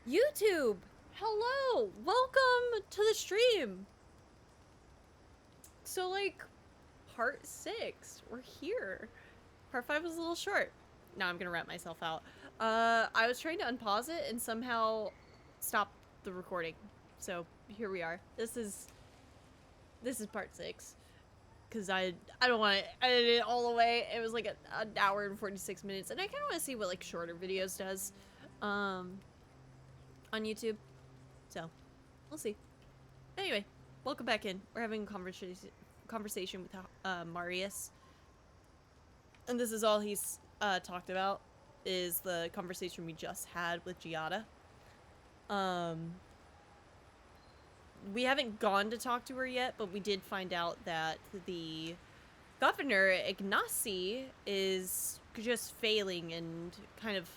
YouTube! Hello! Welcome to the stream! So, like, part 6. We're here. Part 5 was a little short. Now I'm gonna wrap myself out. I was trying to unpause it and somehow stop the recording. So, here we are. This is part 6. Because I don't want to edit it all the way. It was like an hour and 46 minutes. And I kind of want to see what, like, shorter videos does. On YouTube. So, we'll see. Anyway, welcome back in. We're having a conversation with Marius. And this is all he's talked about, is the conversation we just had with Giada. We haven't gone to talk to her yet, but we did find out that the governor, Ignacy, is just failing and kind of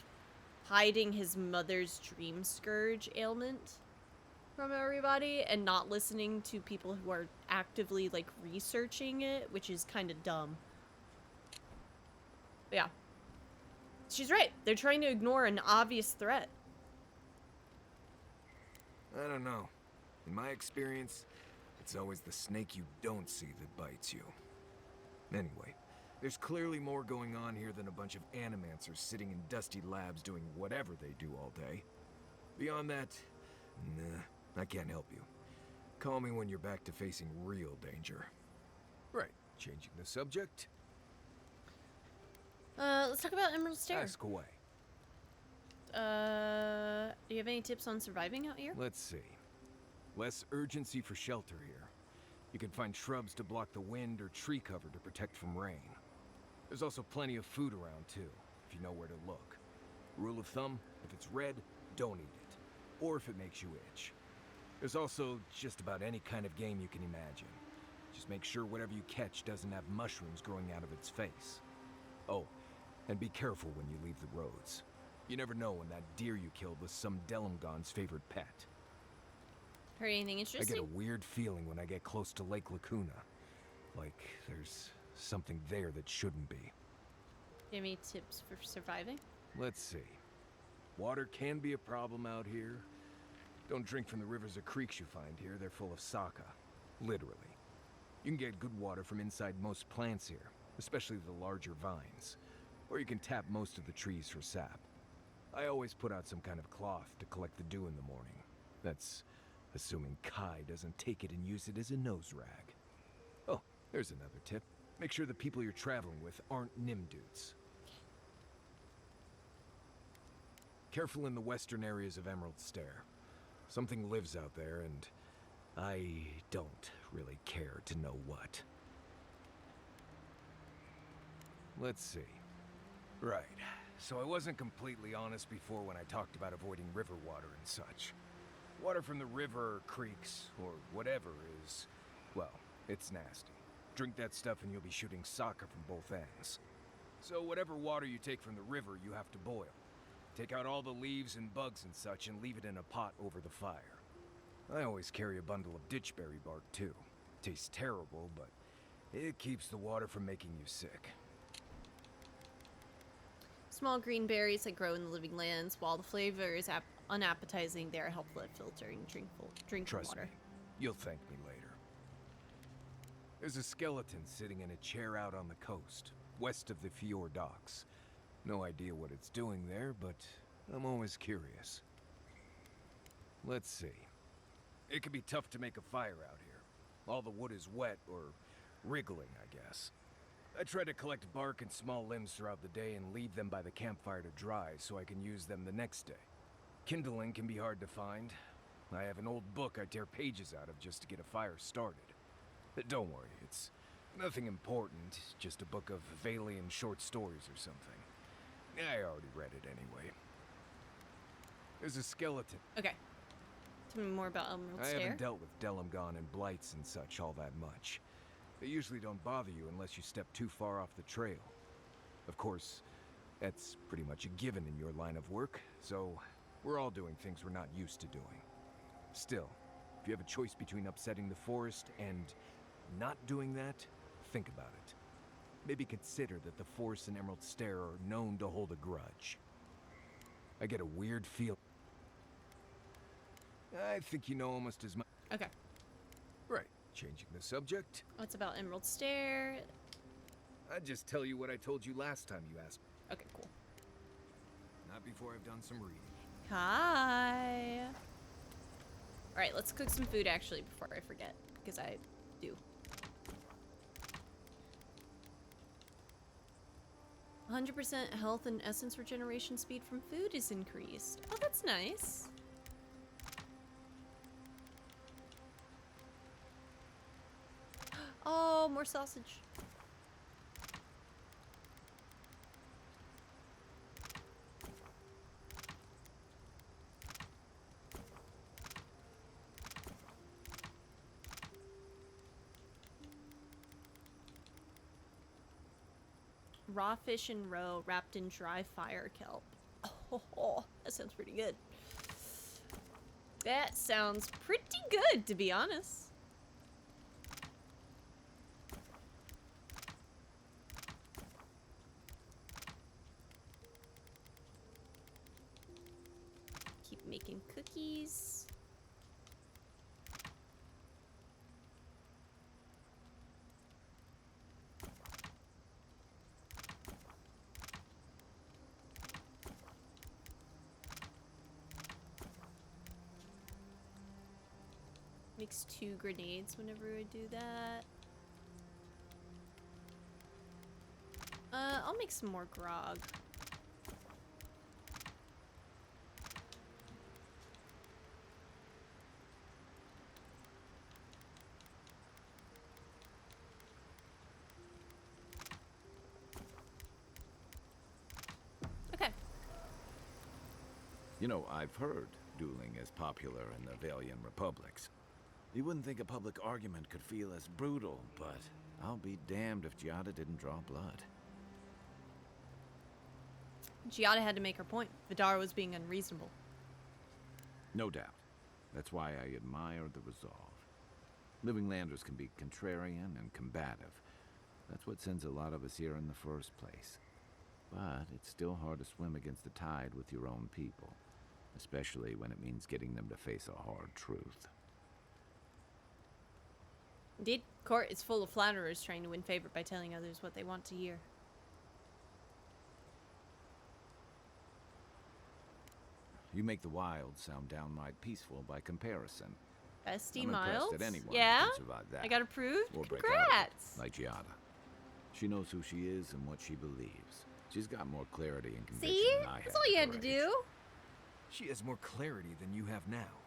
hiding his mother's dream scourge ailment from everybody and not listening to people who are actively, like, researching it, which is kind of dumb. But yeah. She's right. They're trying to ignore an obvious threat. I don't know. In my experience, it's always the snake you don't see that bites you. Anyway, there's clearly more going on here than a bunch of animancers sitting in dusty labs doing whatever they do all day. Beyond that, nah, I can't help you. Call me when you're back to facing real danger. Right, changing the subject? Let's talk about Emerald Stair. Ask away. Do you have any tips on surviving out here? Let's see. Less urgency for shelter here. You can find shrubs to block the wind or tree cover to protect from rain. There's also plenty of food around too, if you know where to look. Rule of thumb, if it's red, don't eat it. Or if it makes you itch. There's also just about any kind of game you can imagine. Just make sure whatever you catch doesn't have mushrooms growing out of its face. Oh, and be careful when you leave the roads. You never know when that deer you killed was some Delimgon's favorite pet. Heard anything interesting? I get a weird feeling when I get close to Lake Lacuna. Like there's something there that shouldn't be. Do you have any tips for surviving? Let's see. Water can be a problem out here. Don't drink from the rivers or creeks you find here. They're full of saka. Literally. You can get good water from inside most plants here, especially the larger vines. Or you can tap most of the trees for sap. I always put out some kind of cloth to collect the dew in the morning. That's assuming Kai doesn't take it and use it as a nose rag. Oh, there's another tip. Make sure the people you're traveling with aren't Nimdudes. Careful in the western areas of Emerald Stair. Something lives out there, and I don't really care to know what. Let's see. Right. So I wasn't completely honest before when I talked about avoiding river water and such. Water from the river or creeks, or whatever is, well, it's nasty. Drink that stuff and you'll be shooting soccer from both ends. So whatever water you take from the river, you have to boil. Take out all the leaves and bugs and such and leave it in a pot over the fire. I always carry a bundle of ditchberry bark too. Tastes terrible, but it keeps the water from making you sick. Small green berries that grow in the living lands. While the flavor is unappetizing, they are helpful at filtering drinking Trust water. me, you'll thank me later. There's a skeleton sitting in a chair out on the coast, west of the Fjord docks. No idea what it's doing there, but I'm always curious. Let's see. It can be tough to make a fire out here. All the wood is wet, or wriggling, I guess. I try to collect bark and small limbs throughout the day and leave them by the campfire to dry so I can use them the next day. Kindling can be hard to find. I have an old book I tear pages out of just to get a fire started. But don't worry, it's nothing important, just a book of Valian short stories or something. I already read it anyway. There's a skeleton. Okay. Tell me more about Emerald I Stair. haven't dealt with Delimgon and blights and such all that much. They usually don't bother you unless you step too far off the trail. Of course, that's pretty much a given in your line of work, so we're all doing things we're not used to doing. Still, if you have a choice between upsetting the forest and not doing that, think about it. Maybe consider that the forest and Emerald Stair are known to hold a grudge. I get a weird feel. I think you know almost as much. Okay. Right. Changing the subject. What's about Emerald Stair? I'd just tell you what I told you last time you asked. Okay, cool. Not before I've done some reading. Hi. All right, let's cook some food actually before I forget, because I do. 100% health and essence regeneration speed from food is increased. Oh, that's nice. Oh, more sausage. Raw fish and roe wrapped in dry fire kelp. Oh, that sounds pretty good. That sounds pretty good, to be honest. Keep making cookies. Makes 2 grenades whenever I do that. I'll make some more grog. Okay. You know, I've heard dueling is popular in the Valian republics. You wouldn't think a public argument could feel as brutal, but I'll be damned if Giada didn't draw blood. Giada had to make her point. Vidar was being unreasonable. No doubt. That's why I admire the resolve. Living Landers can be contrarian and combative. That's what sends a lot of us here in the first place. But it's still hard to swim against the tide with your own people, especially when it means getting them to face a hard truth. Indeed, court is full of flatterers trying to win favor by telling others what they want to hear. You make the wild sound downright peaceful by comparison. Bestie I'm Miles? impressed that anyone Yeah? can survive that. I got approved? Or break out of it, Congrats! like Giada. She knows who she is and what she believes. She's got more clarity and conviction See? than I had. That's all you at had her to age. do. She has more clarity than you have now.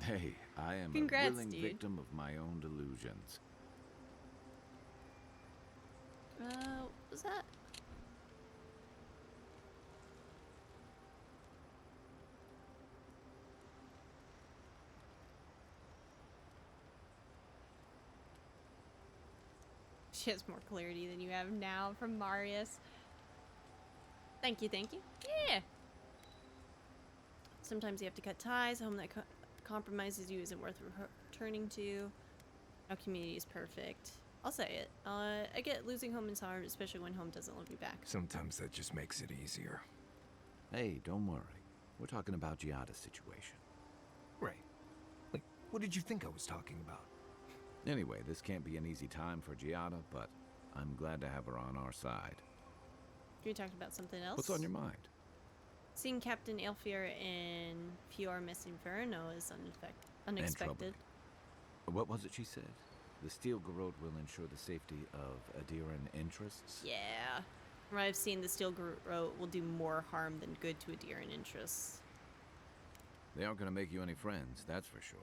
Hey, I am Congrats, a willing dude. victim of my own delusions. What was that? She has more clarity than you have now from Marius. Thank you, thank you. Yeah. Sometimes you have to cut ties. A home that compromises you isn't worth returning to. No community is perfect. I'll say it. I get losing home is hard, especially when home doesn't love you back. Sometimes that just makes it easier. Hey, don't worry. We're talking about Giada's situation. Right. Like, what did you think I was talking about? Anyway, this can't be an easy time for Giada, but I'm glad to have her on our side. You talked about something else? What's on your mind? Seeing Captain Aelfir in Fjord Messinverno is unexpected. What was it she said? The Steel Garrote will ensure the safety of Adiran interests? Yeah. From what I've seen, the Steel Garrote will do more harm than good to Adiran interests. They aren't going to make you any friends, that's for sure.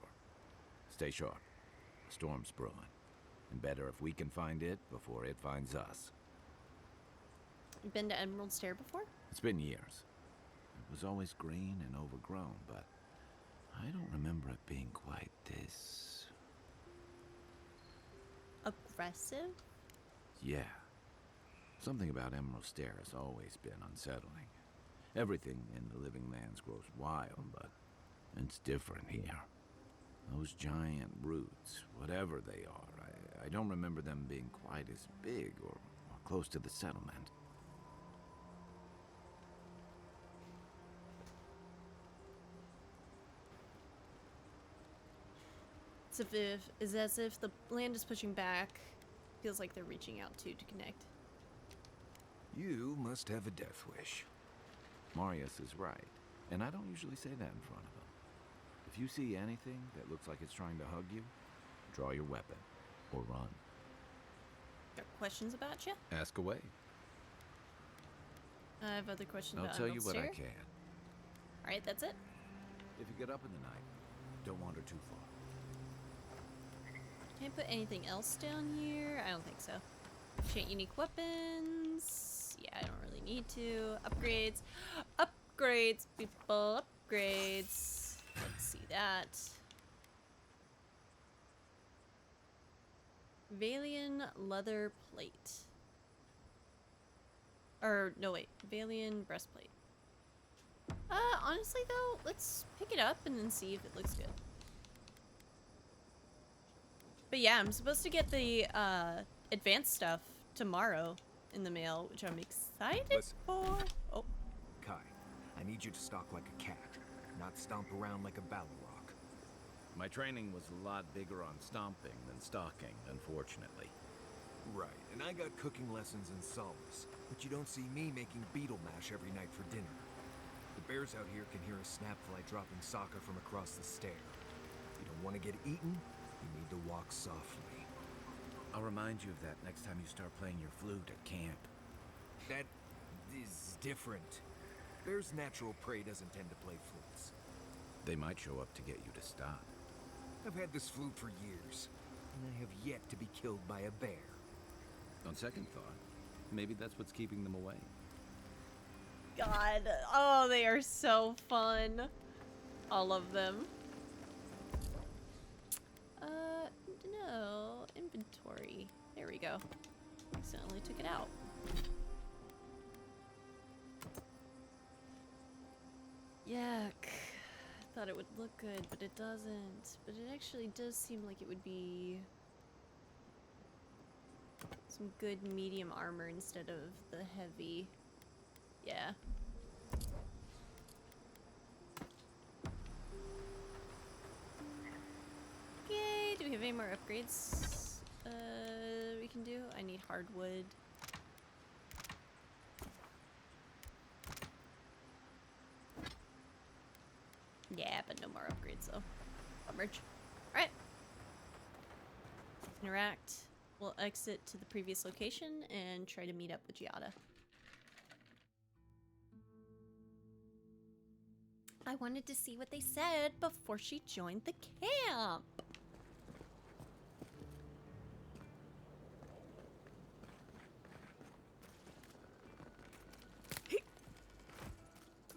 Stay sharp. A storm's brewing. And better if we can find it before it finds us. You been to Emerald Stair before? It's been years. It was always green and overgrown, but I don't remember it being quite this... aggressive? Yeah. Something about Emerald Stair has always been unsettling. Everything in the living lands grows wild, but it's different here. Those giant roots, whatever they are, I don't remember them being quite as big or close to the settlement. It's as if the land is pushing back. Feels like they're reaching out too to connect. You must have a death wish. Marius is right, and I don't usually say that in front of him. If you see anything that looks like it's trying to hug you, draw your weapon, or run. Got questions about you? Ask away. I have other questions I'll about tell you what I Stair. can. Alright, that's it. If you get up in the night, don't wander too far. Can I put anything else down here? I don't think so. Enchant unique weapons. Yeah, I don't really need to. Upgrades. Upgrades, people. Upgrades. Let's see that. Valian leather plate. Or, no wait. Valian breastplate. Honestly though, let's pick it up and then see if it looks good. But yeah, I'm supposed to get the advanced stuff tomorrow in the mail, which I'm excited Listen. for. Oh, Kai, I need you to stalk like a cat, not stomp around like a Balrog. My training was a lot bigger on stomping than stalking, unfortunately. Right, and I got cooking lessons in Solace, but you don't see me making beetle mash every night for dinner. The bears out here can hear a snapfly dropping Sokka from across the stair. You don't want to get eaten, you need to walk softly. I'll remind you of that next time you start playing your flute at camp. That is different. Bear's natural prey doesn't tend to play flutes. They might show up to get you to stop. I've had this flute for years, and I have yet to be killed by a bear. On second thought, maybe that's what's keeping them away. God. Oh, they are so fun. All of them. No. Inventory. There we go. Accidentally took it out. Yuck. I thought it would look good, but it doesn't. But it actually does seem like it would be some good medium armor instead of the heavy. Yeah. Okay, do we have any more upgrades we can do? I need hardwood. Yeah, but no more upgrades though. Merge. Alright. Interact. We'll exit to the previous location and try to meet up with Giada. I wanted to see what they said before she joined the camp.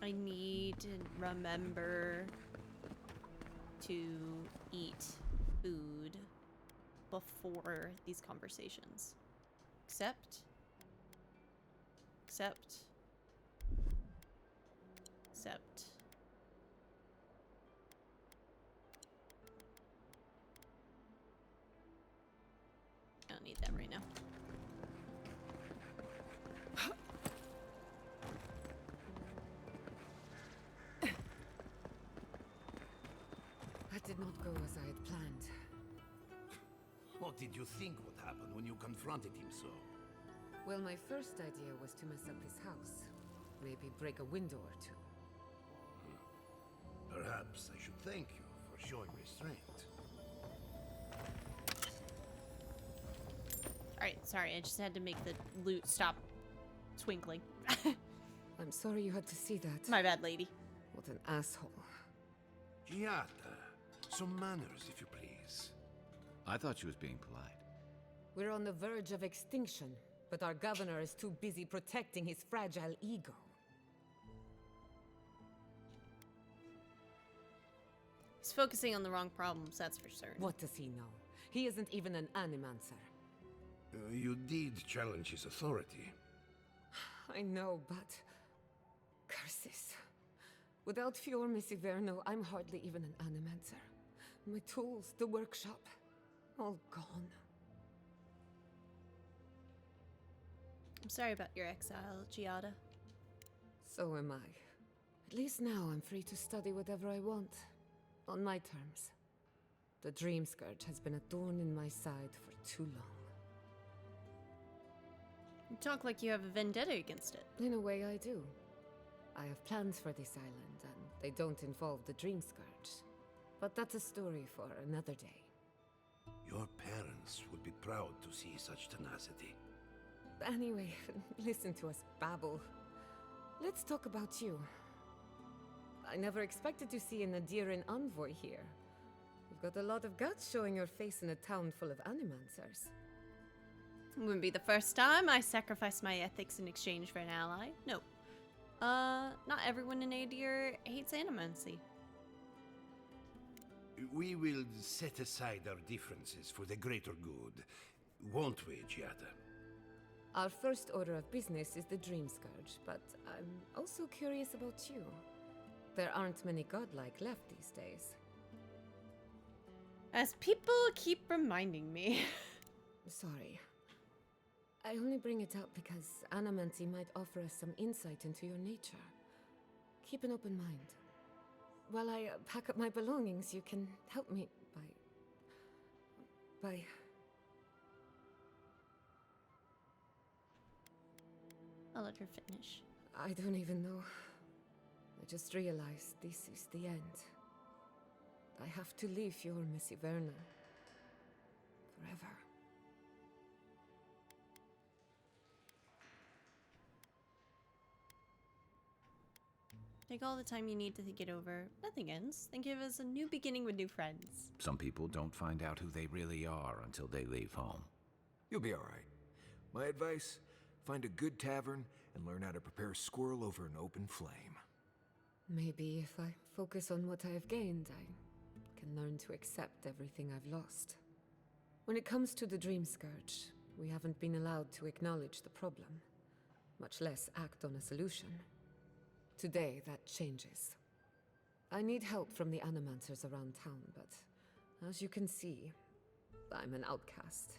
I need to remember to eat food before these conversations. Accept. Accept. Accept. I don't need that right now. That did not go as I had planned. What did you think would happen when you confronted him so? Well, my first idea was to mess up this house. Maybe break a window or two. Perhaps I should thank you for showing restraint. Alright, sorry, I just had to make the loot stop twinkling. I'm sorry you had to see that. My bad, lady. What an asshole. Giada, some manners, if you please. I thought she was being polite. We're on the verge of extinction, but our governor is too busy protecting his fragile ego. He's focusing on the wrong problems, that's for certain. What does he know? He isn't even an animancer. You did challenge his authority. I know, but... curses. Without Fior Messiverno, I'm hardly even an animancer. My tools, the workshop, all gone. I'm sorry about your exile, Giada. So am I. At least now I'm free to study whatever I want. On my terms. The Dream Scourge has been a thorn in my side for too long. You talk like you have a vendetta against it. In a way, I do. I have plans for this island, and they don't involve the Dream Scourge. But that's a story for another day. Your parents would be proud to see such tenacity. Anyway, listen to us babble. Let's talk about you. I never expected to see an Adiran envoy here. You've got a lot of guts showing your face in a town full of animancers. It wouldn't be the first time I sacrificed my ethics in exchange for an ally. No. Not everyone in Adir hates animancy. We will set aside our differences for the greater good, won't we, Giada? Our first order of business is the Dream Scourge, but I'm also curious about you. There aren't many godlike left these days. As people keep reminding me. Sorry. I only bring it up because animancy might offer us some insight into your nature. Keep an open mind. While I pack up my belongings, you can help me by... I'll let her finish. I don't even know. I just realized this is the end. I have to leave your Miss Iverna. Forever. Take all the time you need to think it over. Nothing ends. Think of it as a new beginning with new friends. Some people don't find out who they really are until they leave home. You'll be alright. My advice, find a good tavern and learn how to prepare a squirrel over an open flame. Maybe if I focus on what I have gained, I can learn to accept everything I've lost. When it comes to the Dream Scourge, we haven't been allowed to acknowledge the problem, much less act on a solution. Today, that changes. I need help from the animancers around town, but as you can see, I'm an outcast.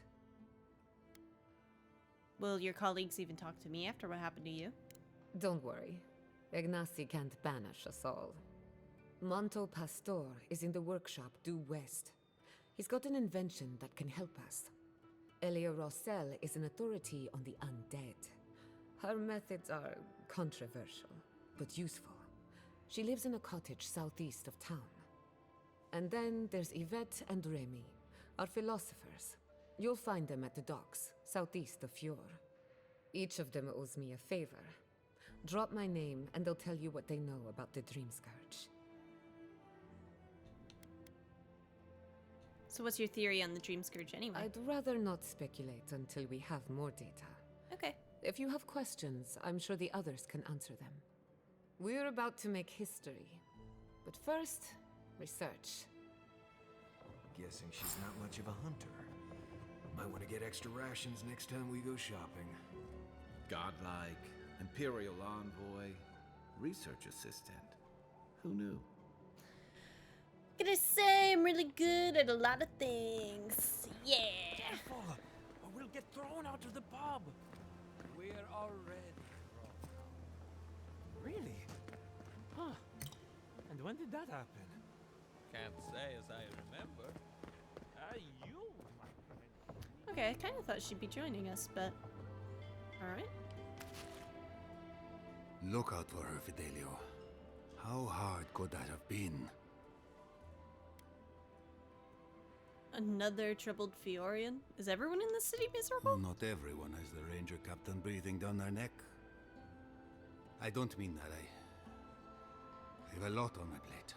Will your colleagues even talk to me after what happened to you? Don't worry. Ignacy can't banish us all. Monto Pastor is in the workshop due west. He's got an invention that can help us. Elia Rossell is an authority on the undead. Her methods are controversial, but useful. She lives in a cottage southeast of town. And then there's Yvette and Remy, our philosophers. You'll find them at the docks, southeast of Fjord. Each of them owes me a favor. Drop my name, and they'll tell you what they know about the Dream Scourge. So what's your theory on the Dream Scourge anyway? I'd rather not speculate until we have more data. Okay. If you have questions, I'm sure the others can answer them. We're about to make history. But first, research. Guessing she's not much of a hunter. Might want to get extra rations next time we go shopping. Godlike, Imperial Envoy, Research Assistant. Who knew? Gonna say I'm really good at a lot of things. Yeah. Careful, or we'll get thrown out of the pub. We're already thrown out. Really? Huh. And when did that happen? Can't say as I remember. You, my friend. Okay, I kind of thought she'd be joining us, but... Alright. Look out for her, Fidelio. How hard could that have been? Another troubled Fiorian? Is everyone in the city miserable? Not everyone has the ranger captain breathing down their neck. I don't mean that. I have a lot on my plate.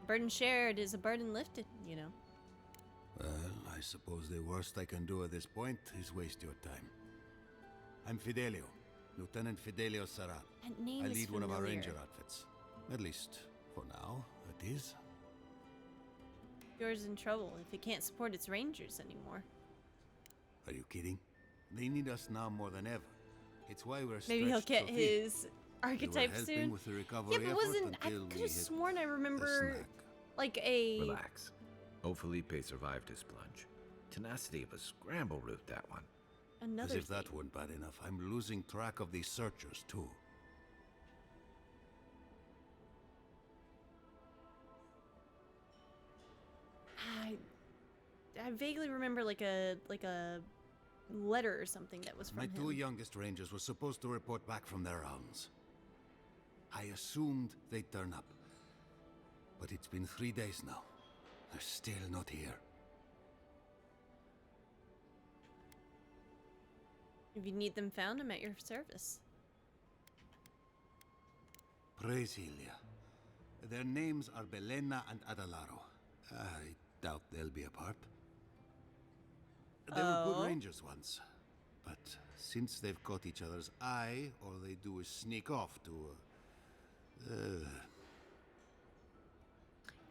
Burden shared is a burden lifted, you know. Well, I suppose the worst I can do at this point is waste your time. I'm Fidelio, Lieutenant Fidelio Sarat. That name I is lead one of our familiar. ranger outfits. At least, for now, it is. Yours in trouble if it can't support its rangers anymore. Are you kidding? They need us now more than ever. It's why we're Maybe he'll stretched get so thin. his We were archetype helping soon. with the recovery Yeah, but effort wasn't... I until could we have hit sworn I the remember... snack. Like a... Relax. O Felipe survived his plunge. Tenacity of a scramble route, that one. Another As if that thing. weren't bad enough, I'm losing track of these searchers, too. I vaguely remember like a letter or something that was from My him. 2 youngest rangers were supposed to report back from their rounds. I assumed they'd turn up. But it's been 3 days now. They're still not here. If you need them found, I'm at your service. Praise Helia. Their names are Belena and Adalaro. I doubt they'll be apart. They were good rangers once, but since they've caught each other's eye, all they do is sneak off to,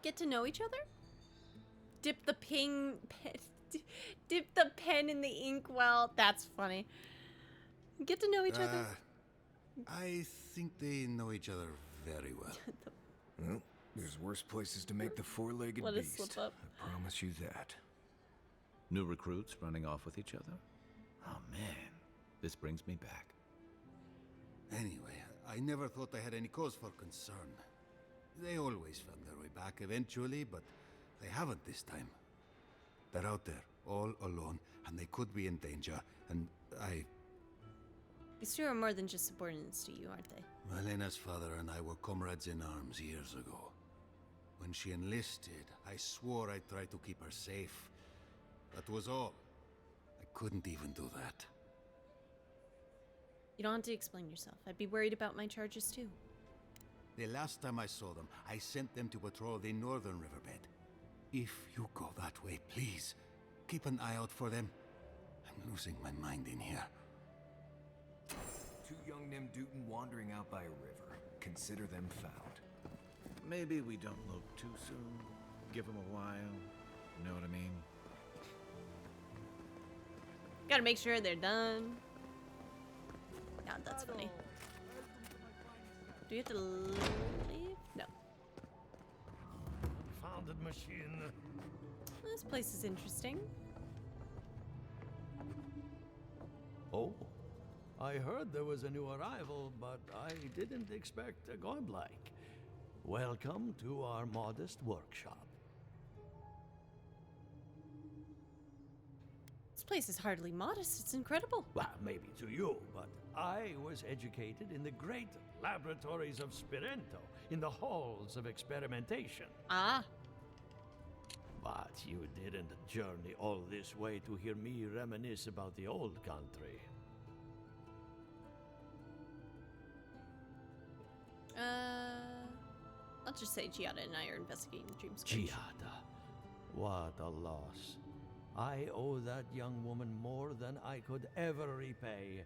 Get to know each other? Dip the dip the pen in the inkwell. That's funny. Get to know each other. I think they know each other very well. Well, there's worse places to make the four-legged Let us beast. slip up. I promise you that. New recruits running off with each other? Oh man, this brings me back. Anyway, I never thought I had any cause for concern. They always found their way back eventually, but they haven't this time. They're out there, all alone, and they could be in danger, and These two are more than just subordinates to you, aren't they? Malena's father and I were comrades in arms years ago. When she enlisted, I swore I'd try to keep her safe. That was all. I couldn't even do that. You don't have to explain yourself. I'd be worried about my charges too. The last time I saw them, I sent them to patrol the northern riverbed. If you go that way, please, keep an eye out for them. I'm losing my mind in here. 2 young Nimdutin wandering out by a river. Consider them found. Maybe we don't look too soon. Give them a while. You know what I mean? Gotta make sure they're done. God, that's funny. Do you have to leave? No. Founded machine. This place is interesting. Oh, I heard there was a new arrival, but I didn't expect a godlike. Welcome to our modest workshop. This place is hardly modest. It's incredible. Well, maybe to you, but I was educated in the great laboratories of Spirento, in the halls of experimentation. Ah, But you didn't journey all this way to hear me reminisce about the old country. I'll just say Giada and I are investigating the dream scourge. Giada, what a loss. I owe that young woman more than I could ever repay.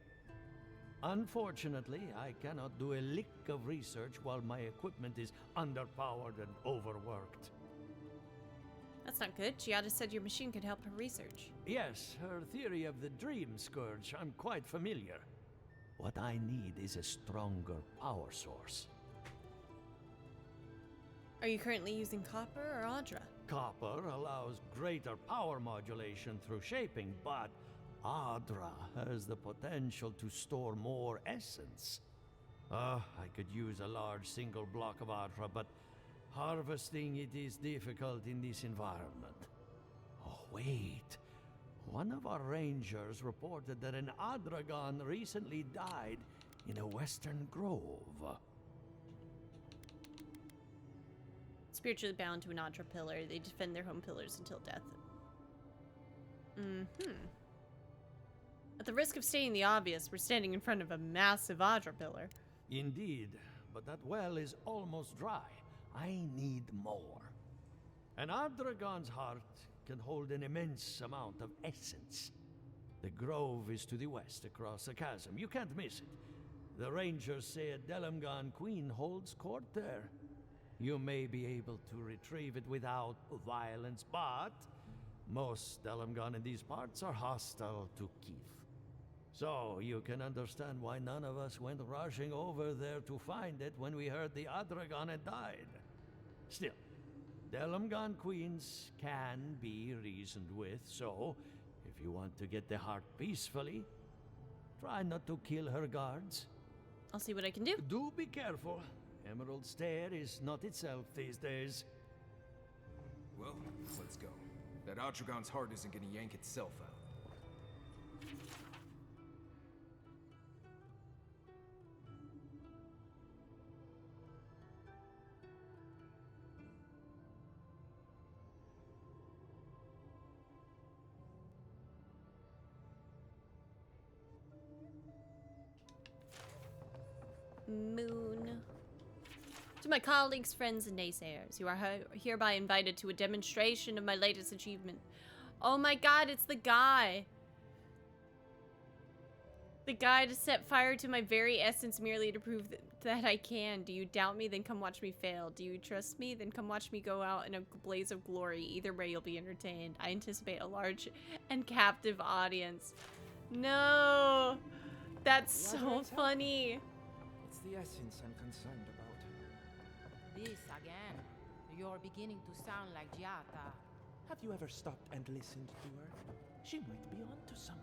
Unfortunately, I cannot do a lick of research while my equipment is underpowered and overworked. That's not good. Giada said your machine could help her research. Yes, her theory of the dream scourge, I'm quite familiar. What I need is a stronger power source. Are you currently using copper or Audra? Copper allows greater power modulation through shaping, but Adra has the potential to store more essence. I could use a large single block of Adra, but harvesting it is difficult in this environment. Oh, wait. One of our rangers reported that an Adragon recently died in a western grove. Spiritually bound to an Audra pillar, they defend their home pillars until death. At the risk of stating the obvious, we're standing in front of a massive Audra pillar. Indeed, but that well is almost dry. I need more. An Adragon's heart can hold an immense amount of essence. The grove is to the west, across the chasm. You can't miss it. The rangers say a Delamgan queen holds court there. You may be able to retrieve it without violence, but most Delamgan in these parts are hostile to Keith. So you can understand why none of us went rushing over there to find it when we heard the Adragon had died. Still, Delamgan queens can be reasoned with, so if you want to get the heart peacefully, try not to kill her guards. I'll see what I can do. Do be careful. Emerald Stair is not itself these days. Well, let's go. That Atragon's heart isn't gonna yank itself out. Moon. To my colleagues, friends, and naysayers, you are hereby invited to a demonstration of my latest achievement. Oh my god, it's the guy. The guy to set fire to my very essence merely to prove that I can. Do you doubt me? Then come watch me fail. Do you trust me? Then come watch me go out in a blaze of glory. Either way, you'll be entertained. I anticipate a large and captive audience. No! That's so funny. It's the essence I'm concerned about. This again. You're beginning to sound like Giata. Have you ever stopped and listened to her? She might be onto something.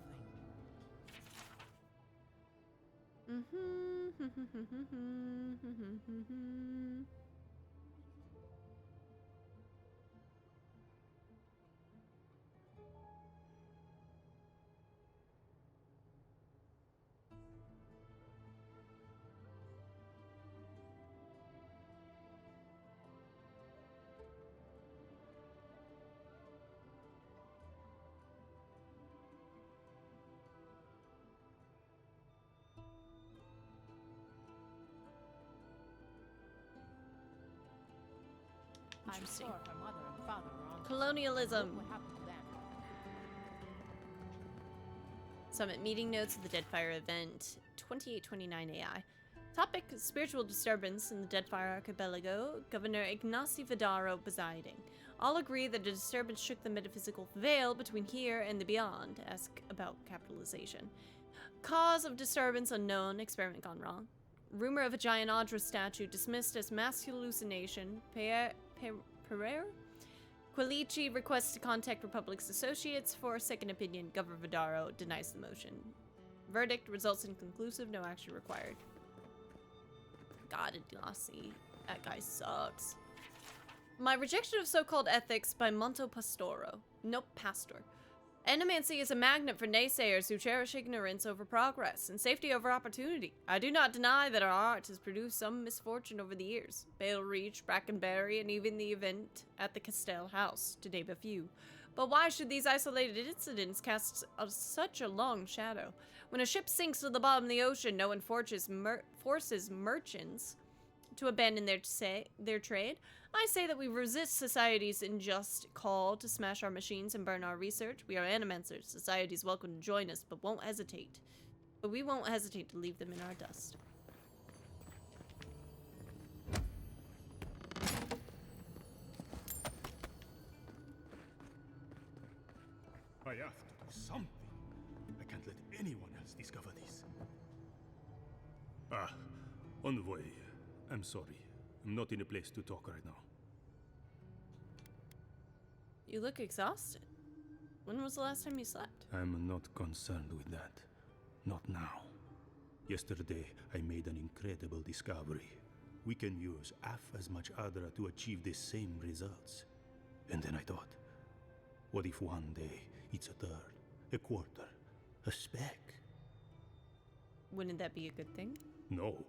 I'm Interesting. sure her mother and father were on Colonialism. Look what happened to them. Summit meeting notes of the Deadfire event 2829 AI. Topic: spiritual disturbance in the Deadfire archipelago. Governor Ignacy Vidaro presiding. All agree that the disturbance shook the metaphysical veil between here and the beyond. Ask about capitalization. Cause of disturbance unknown. Experiment gone wrong. Rumor of a giant Audra statue dismissed as mass hallucination. Pereira? Quilici requests to contact Republic's associates for a second opinion. Governor Vidaro denies the motion. Verdict results inconclusive. No action required. God, Ignacy. That guy sucks. My rejection of so-called ethics by Monto Pastoro. Nope, Pastor. Animancy is a magnet for naysayers who cherish ignorance over progress and safety over opportunity. I do not deny that our art has produced some misfortune over the years. Bale Reach, Brackenberry, and even the event at the Castell House, to name a few. But why should these isolated incidents cast such a long shadow? When a ship sinks to the bottom of the ocean, no one forces merchants to abandon their trade. I say that we resist society's unjust call to smash our machines and burn our research. We are animancers. Society's welcome to join us, but won't hesitate. But we won't hesitate to leave them in our dust. I have to do something. I can't let anyone else discover this. Ah, Envoy. I'm sorry. I'm not in a place to talk right now. You look exhausted. When was the last time you slept? I'm not concerned with that. Not now. Yesterday, I made an incredible discovery. We can use half as much Adra to achieve the same results. And then I thought, what if one day it's a third, a quarter, a speck? Wouldn't that be a good thing? No.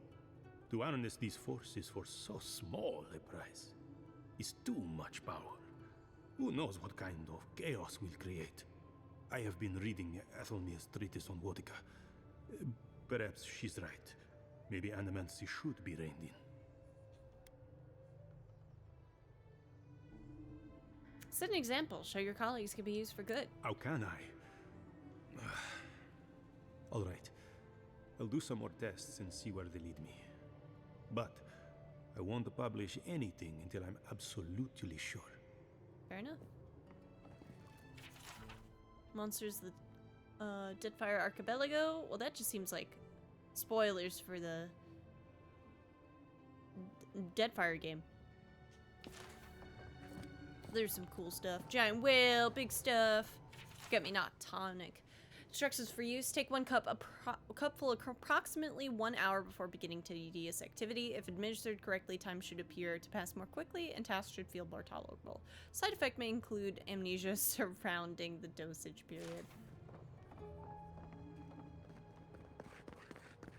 To harness these forces for so small a price is too much power. Who knows what kind of chaos we'll create? I have been reading Athelmir's treatise on Wotica. Perhaps she's right. Maybe animancy should be reined in. Set an example. Show your colleagues can be used for good. How can I? All right. I'll do some more tests and see where they lead me. But I won't publish anything until I'm absolutely sure. Fair enough. Monsters of the Deadfire Archipelago. Well, that just seems like spoilers for the Deadfire game. There's some cool stuff. Giant whale, big stuff. Get me not tonic. Instructions for use. Take 1 cup, a cupful approximately 1 hour before beginning tedious activity. If administered correctly, time should appear to pass more quickly and tasks should feel more tolerable. Side effect may include amnesia surrounding the dosage period.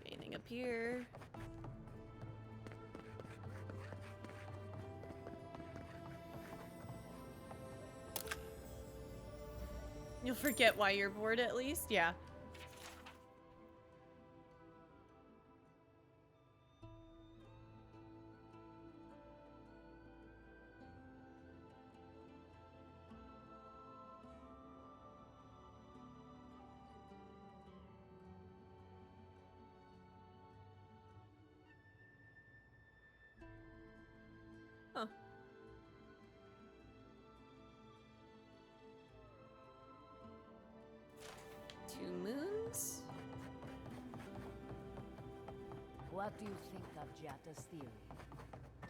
Anything up here? You'll forget why you're bored at least? Yeah. Huh. Two moons? What do you think of Giatta's theory?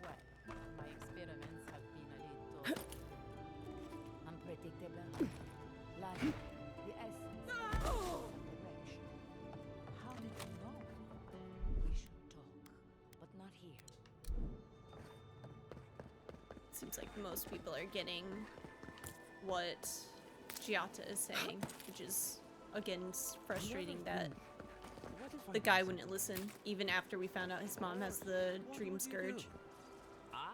Well, my experiments have been a little unpredictable. Like the essence of direction. How did you know? We should talk, but not here. Seems like most people are getting what Giatta is saying, which is, again, frustrating that the guy wouldn't listen, even after we found out his mom has the dream scourge. I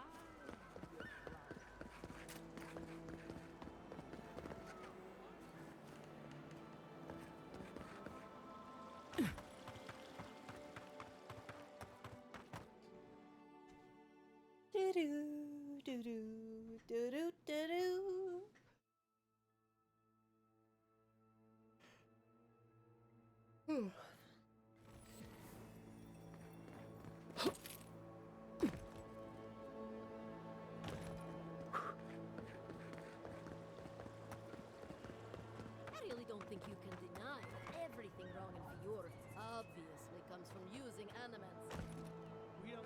really don't think you can deny that everything wrong in Fior obviously comes from using animals. We don't.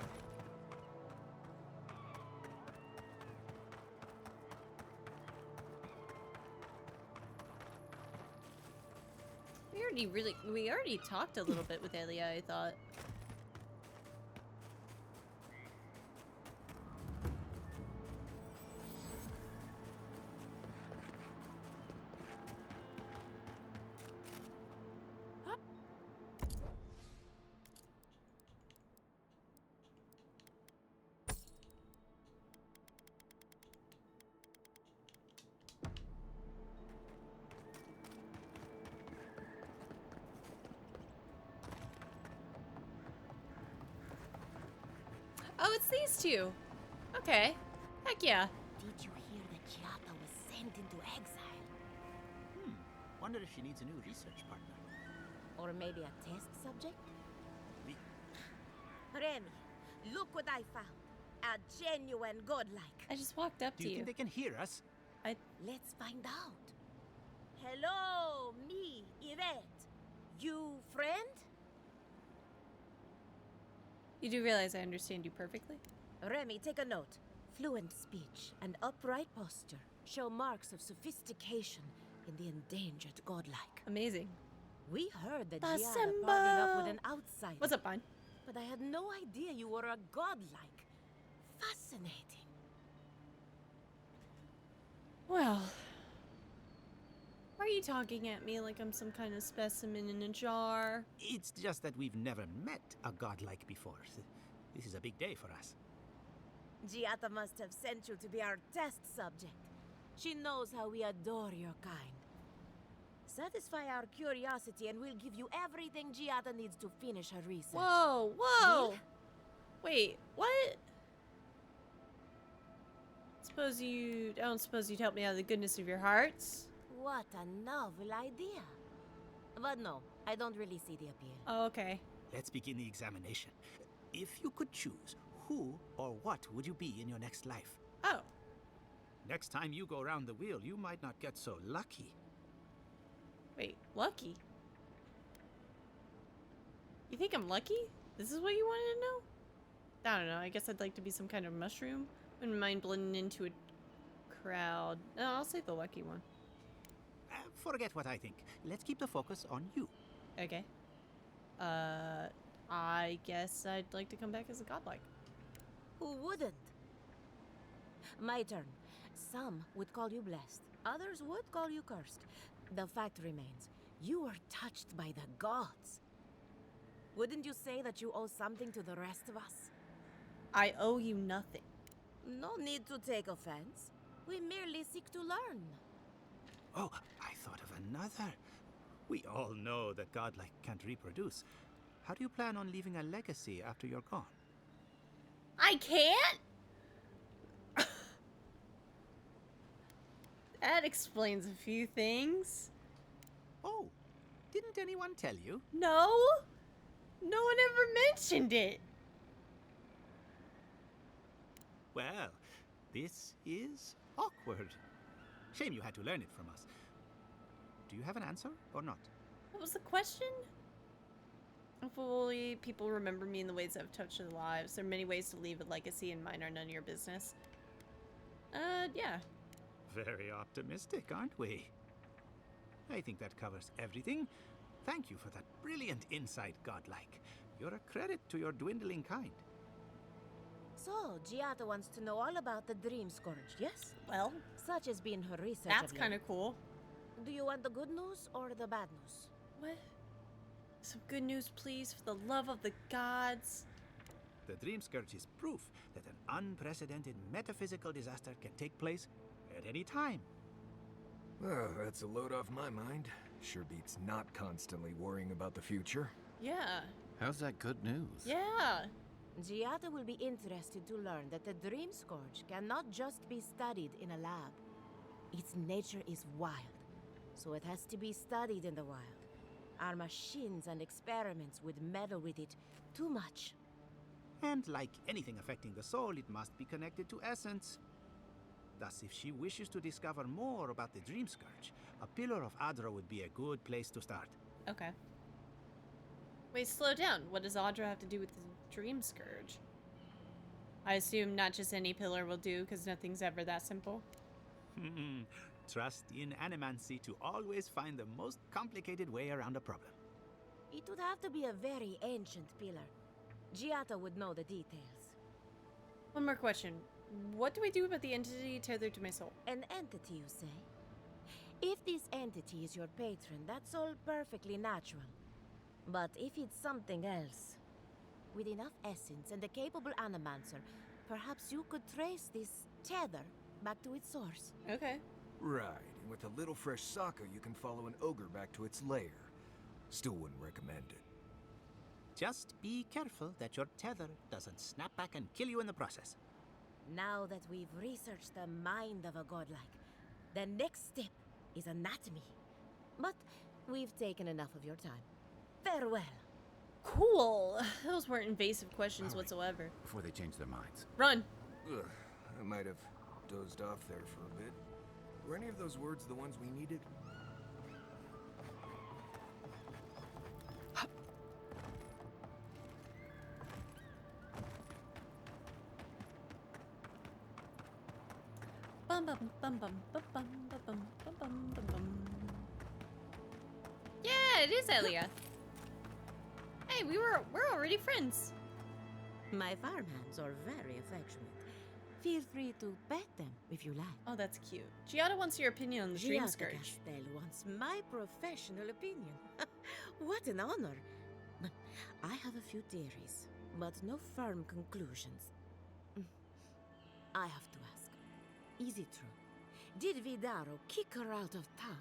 We already talked a little bit with Elia, I thought. Oh, it's these two. Okay. Heck yeah. Did you hear that Giatta was sent into exile? Wonder if she needs a new research partner. Or maybe a test subject? Me. Remy, look what I found. A genuine godlike. I just walked up Do to you you. think they can hear us? Let's find out. Hello, me, Yvette. You friend? You do realize I understand you perfectly? Remy, take a note. Fluent speech and upright posture show marks of sophistication in the endangered godlike. Amazing. We heard that The Giatta partnered up with Simba. an outsider. What's up, Vine? But I had no idea you were a godlike. Fascinating. Well, why are you talking at me like I'm some kind of specimen in a jar? It's just that we've never met a godlike before. This is a big day for us. Giatta must have sent you to be our test subject. She knows how we adore your kind. Satisfy our curiosity and we'll give you everything Giatta needs to finish her research. Whoa, whoa! Deal? Wait, what? I don't suppose you'd help me out of the goodness of your hearts? What a novel idea. But no, I don't really see the appeal. Oh, okay. Let's begin the examination. If you could choose, who or what would you be in your next life? Oh. Next time you go round the wheel, you might not get so lucky. Wait, lucky? You think I'm lucky? This is what you wanted to know? I don't know, I guess I'd like to be some kind of mushroom. Wouldn't mind blending into a crowd. No, I'll say the lucky one. forget what I think. Let's keep the focus on you. Okay. I guess I'd like to come back as a godlike. Who wouldn't? My turn. Some would call you blessed. Others would call you cursed. The fact remains, you were touched by the gods. Wouldn't you say that you owe something to the rest of us? I owe you nothing. No need to take offense. We merely seek to learn. Oh, I thought of another. We all know that godlike can't reproduce. How do you plan on leaving a legacy after you're gone? I can't? That explains a few things. Oh, didn't anyone tell you? No? No one ever mentioned it. Well, this is awkward. Shame you had to learn it from us. Do you have an answer or not? What was the question? Hopefully people remember me in the ways that have touched their lives. There are many ways to leave a legacy and mine are none of your business. Yeah. Very optimistic, aren't we? I think that covers everything. Thank you for that brilliant insight, godlike. You're a credit to your dwindling kind. So, Giata wants to know all about the Dream Scourge, yes? Well, Such has been her research. that's of kind late. of cool. Do you want the good news or the bad news? What? Some good news, please, for the love of the gods. The Dream Scourge is proof that an unprecedented metaphysical disaster can take place at any time. Oh, that's a load off my mind. Sure beats not constantly worrying about the future. Yeah. How's that good news? Yeah. Giata will be interested to learn that the Dream Scourge cannot just be studied in a lab. Its nature is wild, so it has to be studied in the wild. Our machines and experiments would meddle with it too much. And like anything affecting the soul, it must be connected to essence. Thus, if she wishes to discover more about the Dream Scourge, a pillar of Adra would be a good place to start. Okay. Wait, slow down. What does Audra have to do with the Dream Scourge? I assume not just any pillar will do, because nothing's ever that simple. Trust in animancy to always find the most complicated way around a problem. It would have to be a very ancient pillar. Giata would know the details. One more question. What do we do about the entity tethered to my soul? An entity, you say? If this entity is your patron, that's all perfectly natural. But if it's something else, with enough essence and a capable animancer, perhaps you could trace this tether back to its source. Okay. Right, and with a little fresh sake, you can follow an ogre back to its lair. Still wouldn't recommend it. Just be careful that your tether doesn't snap back and kill you in the process. Now that we've researched the mind of a godlike, the next step is anatomy. But we've taken enough of your time. Farewell. Cool. Those weren't invasive questions Hurry. whatsoever. Before they change their minds. Run. Ugh, I might have dozed off there for a bit. Were any of those words the ones we needed? Bum bum bum bum bum bum bum bum bum bum bum bum. Yeah, it is Elia. Hey, we're already friends. My farmhands are very affectionate. Feel free to pet them if you like. Oh, that's cute. Giada wants your opinion on the Dream Giata Scourge. Castel wants my professional opinion. What an honor. I have a few theories, but no firm conclusions. I have to ask, is it true? Did Vidaro kick her out of town?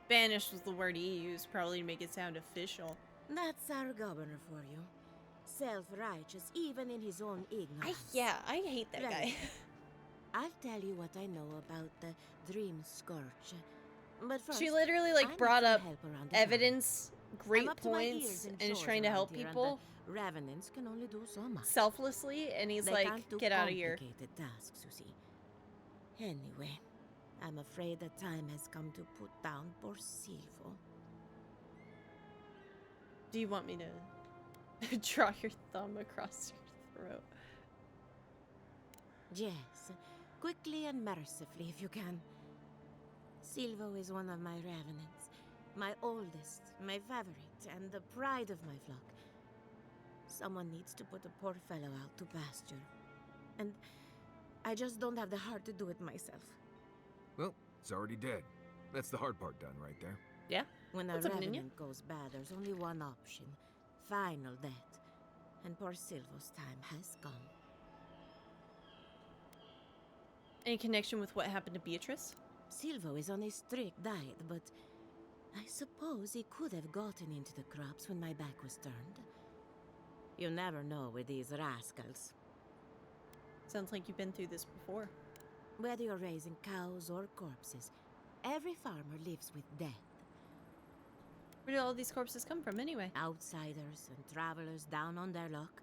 Banished was the word he used, probably to make it sound official. That's our governor for you. Self-righteous, even in his own ignorance. I hate that guy. I'll tell you what I know about the Dream Scourge. But first, She literally I like need brought some up help around the town. evidence, I'm great up to my ears points, in and is chores trying to around help here, and people the Revenants can only do so much. selflessly, and he's They like, can't do get out of here. complicated tasks, you see. Anyway, I'm afraid the time has come to put down poor Silvo. Do you want me to draw your thumb across your throat? Yes, Quickly and mercifully, if you can. Silvo is one of my revenants. My oldest, my favorite, and the pride of my flock. Someone needs to put a poor fellow out to pasture. And I just don't have the heart to do it myself. Well, it's already dead. That's the hard part done right there. Yeah. When a That's something in you. revenant goes bad, there's only one option. Final death. And poor Silvo's time has come. Any connection with what happened to Beatrice? Silvo is on a strict diet, but I suppose he could have gotten into the crops when my back was turned. You never know with these rascals. Sounds like you've been through this before. Whether you're raising cows or corpses, every farmer lives with death. Where did all these corpses come from anyway? Outsiders and travelers down on their luck.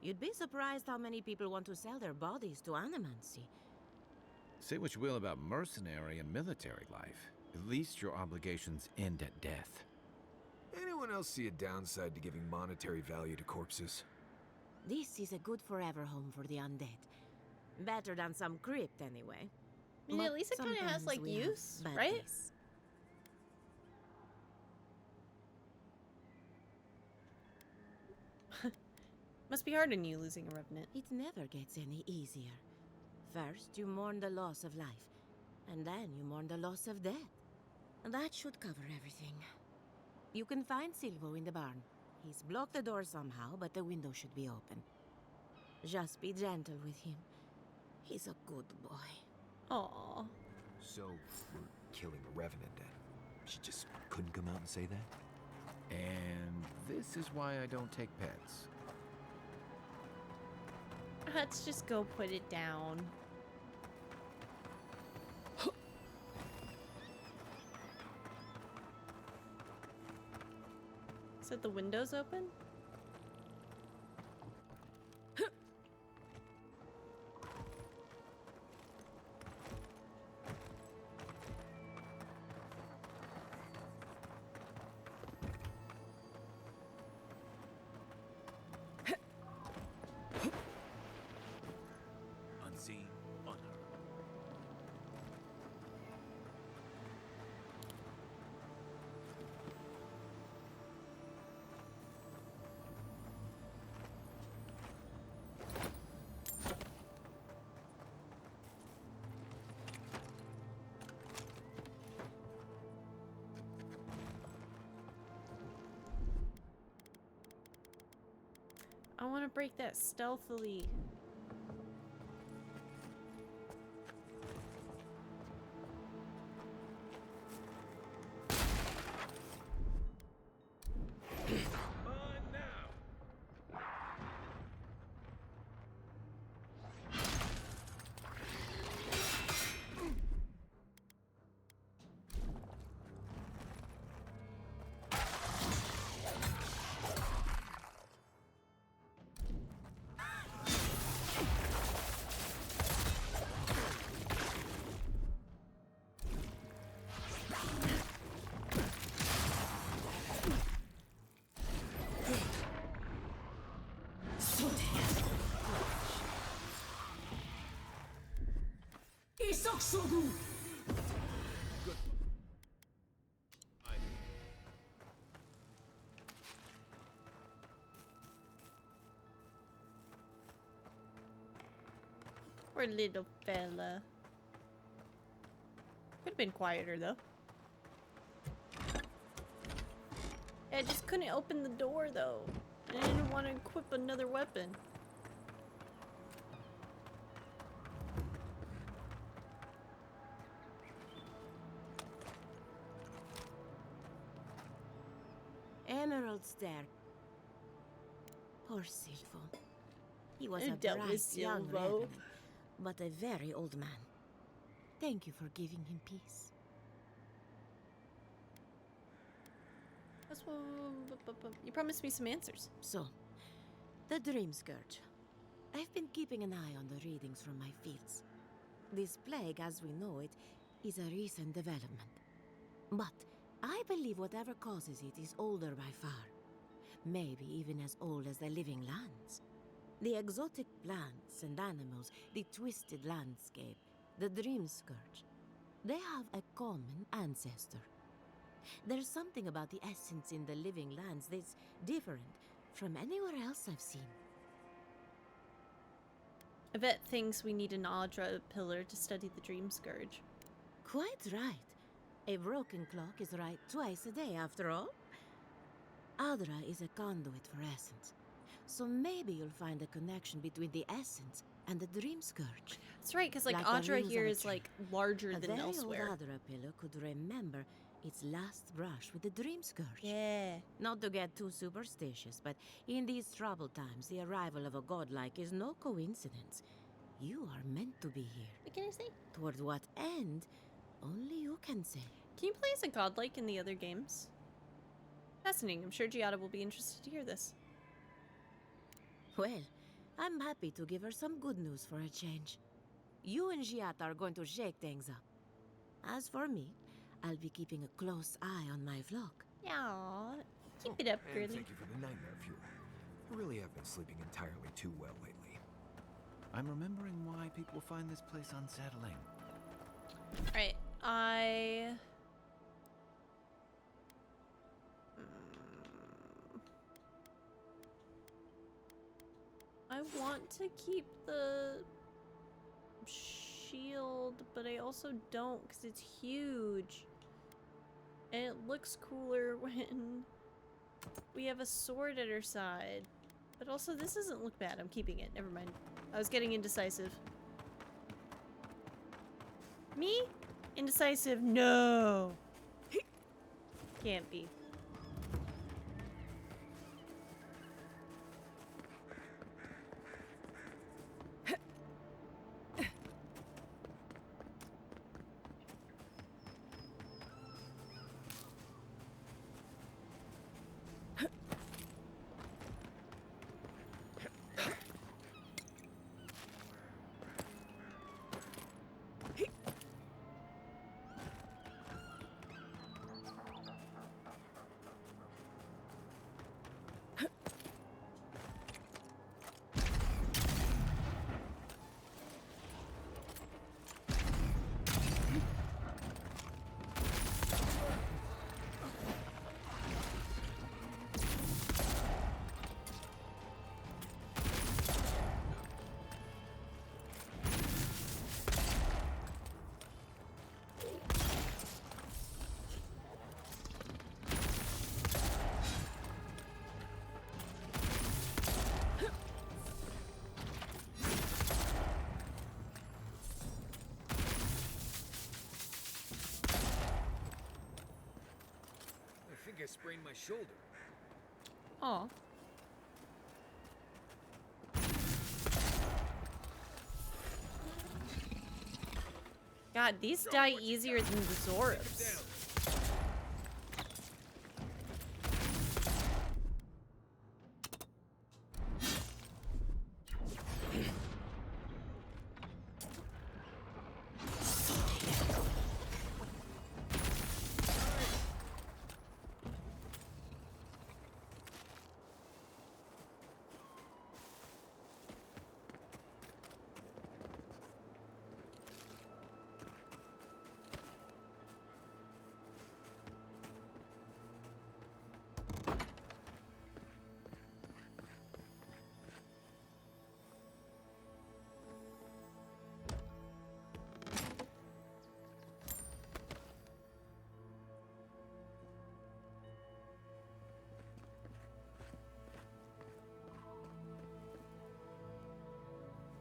You'd be surprised how many people want to sell their bodies to animancy. Say what you will about mercenary and military life. At least your obligations end at death. Anyone else see a downside to giving monetary value to corpses? This is a good forever home for the undead. Better than some crypt, anyway. I mean, But at least it kind of has, sometimes like, we have use, bad right? days. Must be hard on you losing a revenant. It never gets any easier. First, you mourn the loss of life, and then you mourn the loss of death. And that should cover everything. You can find Silvo in the barn. He's blocked the door somehow, but the window should be open. Just be gentle with him. He's a good boy. Aww. So, we're killing a revenant then. She just couldn't come out and say that? And this is why I don't take pets. Let's just go put it down. Is that the windows open? Unseen honor. I want to break that stealthily. Poor little fella. Could have been quieter though. I just couldn't open the door though. I didn't want to equip another weapon. Emerald Stair. Poor Silvo. He was I a dealt with bright young Silvo. revenant, but a very old man. Thank you for giving him peace. That's what, you promised me some answers. So, the Dream Scourge. I've been keeping an eye on the readings from my fields. This plague, as we know it, is a recent development. But I believe whatever causes it is older by far. Maybe even as old as the living lands. The exotic plants and animals, the twisted landscape, the Dream Scourge. They have a common ancestor. There's something about the essence in the living lands that's different from anywhere else I've seen. Yvette thinks we need an Audra pillar to study the Dream Scourge. Quite right. A broken clock is right twice a day, after all. Audra is a conduit for essence. So maybe you'll find a connection between the essence and the Dream Scourge. That's right, because like the Audra rings here on a is tree. like larger A than very elsewhere. old Audra pillar could remember its last brush with the Dream Scourge. Yeah. Not to get too superstitious, but in these troubled times, the arrival of a godlike is no coincidence. You are meant to be here. What can I say? Toward what end, only you can say. Can you play as a godlike in the other games? Fascinating. I'm sure Giada will be interested to hear this. Well, I'm happy to give her some good news for a change. You and Giata are going to shake things up. As for me, I'll be keeping a close eye on my flock. Aw, keep it up, And girly. thank you for the nightmare fuel. I really have been sleeping entirely too well lately. I'm remembering why people find this place unsettling. Alright, I want to keep the shield, but I also don't because it's huge. And it looks cooler when we have a sword at our side. But also, this doesn't look bad. I'm keeping it. Never mind. I was getting indecisive. Me? Indecisive? No. Can't be. I think I sprained my shoulder. Aw. God, these die easier than the Zoras.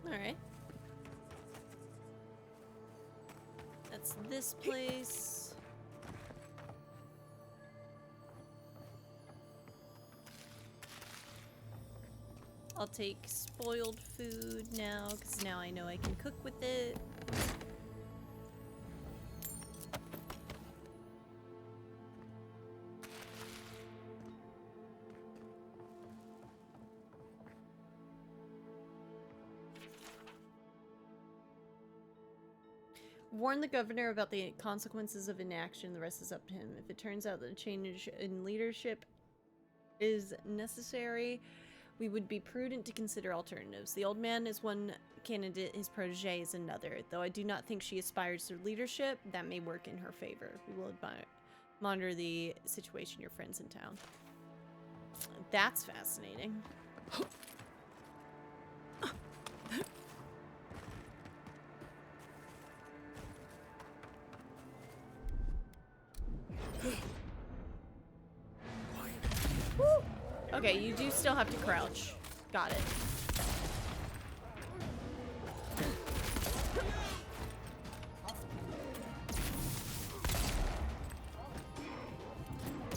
Alright. That's this place. I'll take spoiled food now, because now I know I can cook with it. Warn the governor about the consequences of inaction. The rest is up to him. If it turns out that a change in leadership is necessary, We would be prudent to consider alternatives. The old man is one candidate, his protege is another. Though I do not think she aspires to leadership, that may work in her favor. We will monitor the situation, your friends in town. That's fascinating. Woo! Okay, you do still have to crouch. Got it.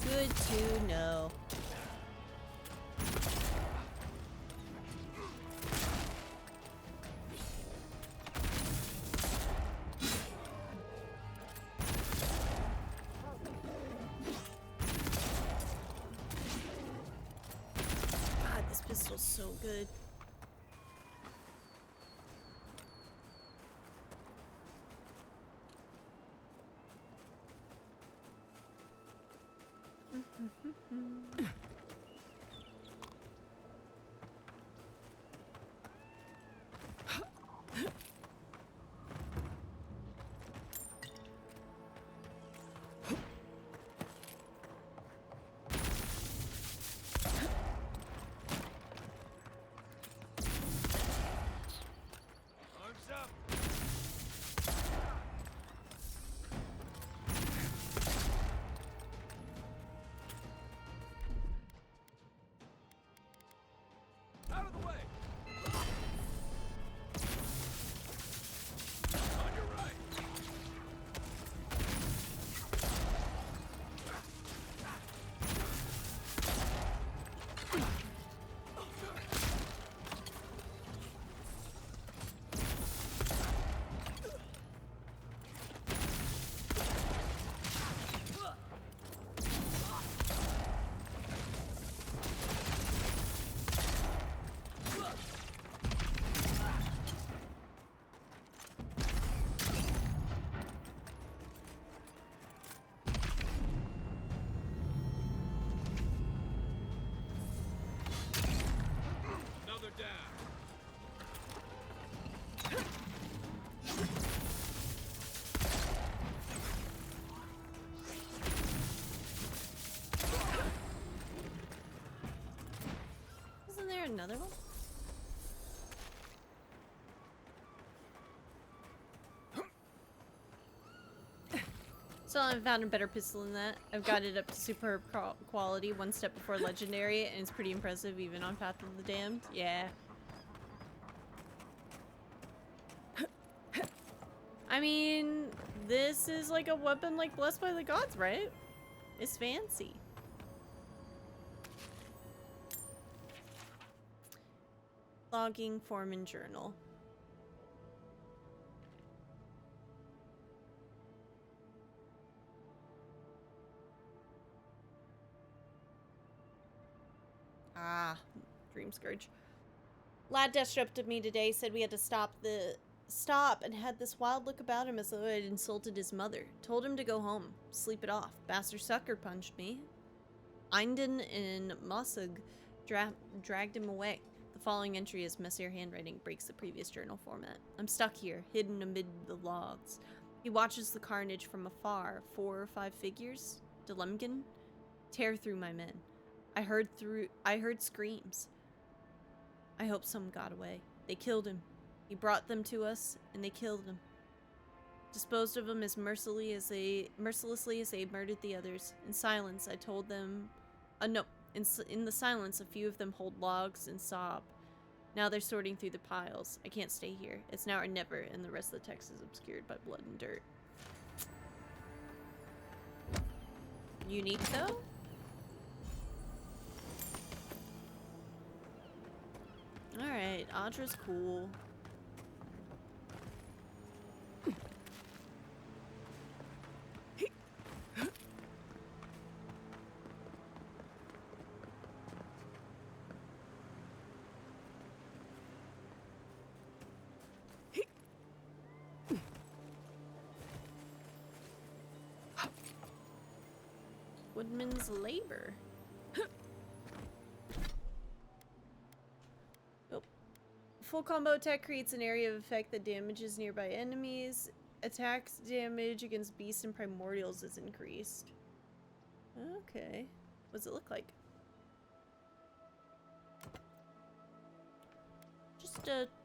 Good to know. God, this pistol's so good. Arms up. Out of the way. On your right. Another down. Isn't there another one? Still haven't found a better pistol than that. I've got it up to superb quality, one step before legendary, and it's pretty impressive even on Path of the Damned. Yeah. I mean, this is like a weapon like blessed by the gods, right? It's fancy. Logging Foreman Journal. Ah, Dream Scourge. Lad dashed up to me today, said we had to stop and had this wild look about him as though I had insulted his mother. Told him to go home, sleep it off. Bastard sucker punched me. Einden and Mossug dragged him away. The following entry is messier handwriting, breaks the previous journal format. I'm stuck here, hidden amid the logs. He watches the carnage from afar. 4 or 5 figures, Delemgan, tear through my men. I heard screams. I hope some got away. They killed him. He brought them to us, and they killed him. Disposed of him as mercilessly as they murdered the others. In silence, I told them... no. In the silence, a few of them hold logs and sob. Now they're sorting through the piles. I can't stay here. It's now or never, and the rest of the text is obscured by blood and dirt. Unique, though? Alright, Audra's cool. Woodman's labor. Full combo attack creates an area of effect that damages nearby enemies. Attacks damage against beasts and primordials is increased. Okay. What does it look like?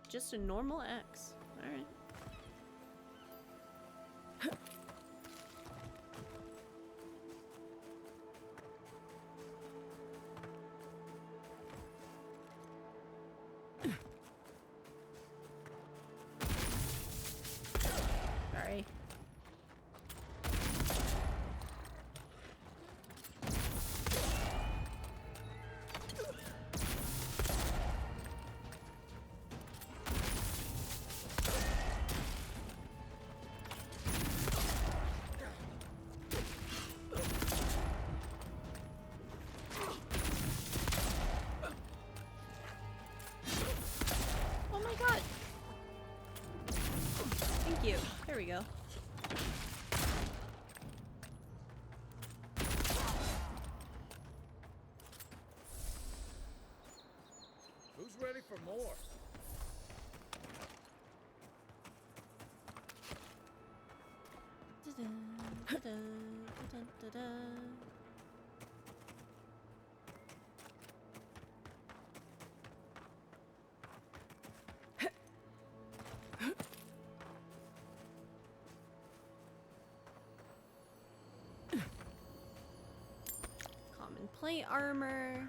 Just a normal axe. Alright. Sorry. Oh my god. Thank you. There we go. Who's ready for more? Common plate armor.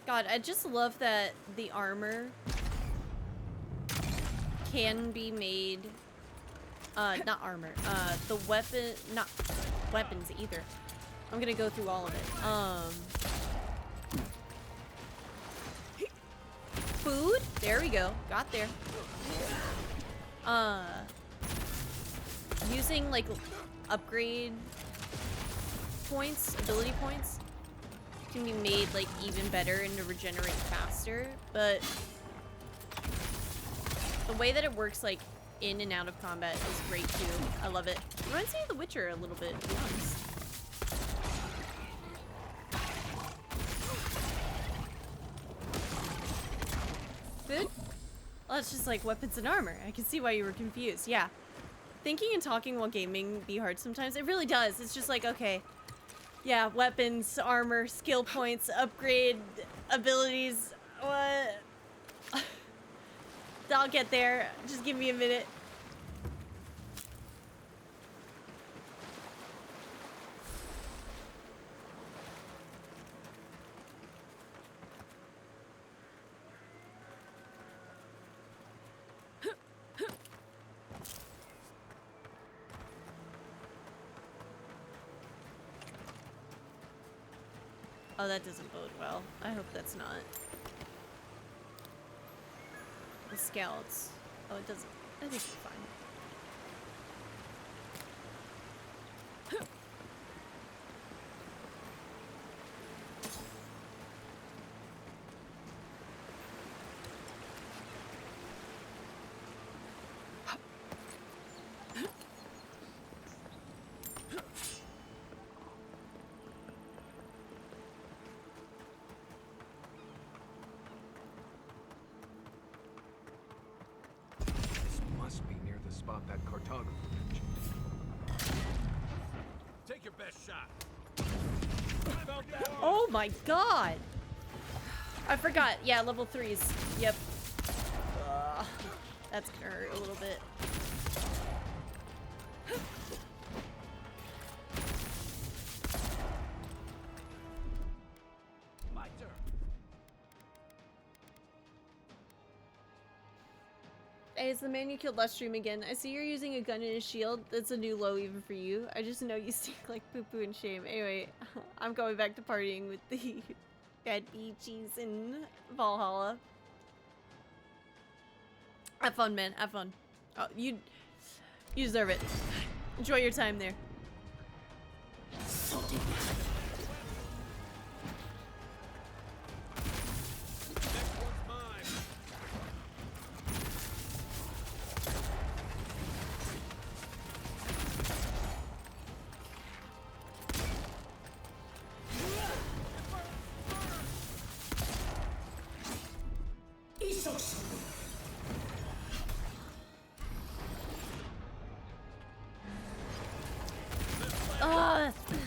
God, I just love that the armor can be made, not armor, the weapon, not weapons either. I'm gonna go through all of it. Food? There we go. Got there. Using, like, upgrade points, ability points, can be made like even better and to regenerate faster, but the way that it works like in and out of combat is great too. I love it. It reminds me of The Witcher a little bit, to be honest. Good? Well, it's just like weapons and armor. I can see why you were confused. Yeah. Thinking and talking while gaming be hard sometimes. It really does. It's just like, okay. Yeah, weapons, armor, skill points, upgrade abilities. What? I'll get there. Just give me a minute. Oh, that doesn't bode well. I hope that's not. The scouts. Oh, it doesn't. I think we're fine. Spot that cartographer mentioned. Take your best shot. Oh my god! I forgot. Yeah, level 3s. Yep. That's gonna hurt a little bit. My turn. Hey, it's the man you killed Livestream again. I see you're using a gun and a shield. That's a new low even for you. I just know you stink like poo-poo and shame. Anyway, I'm going back to partying with the bad beachies in Valhalla. Have fun, man. Have fun. Oh, you deserve it. Enjoy your time there.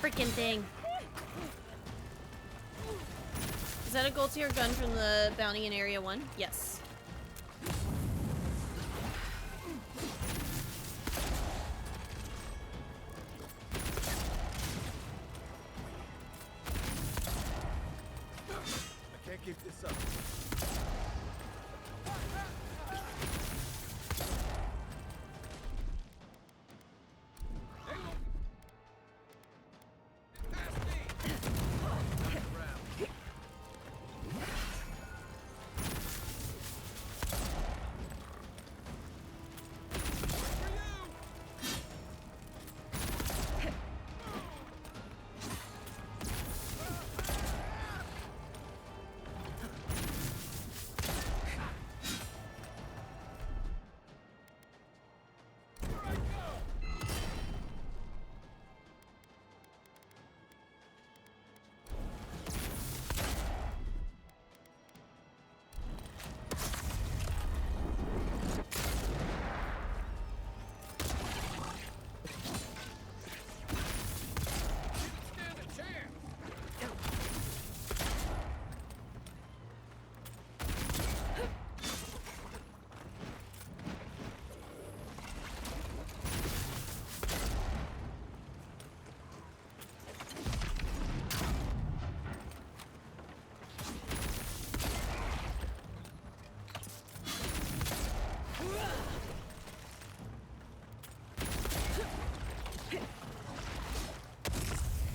freaking thing. Is that a gold tier gun from the bounty in Area 1? Yes. I can't keep this up.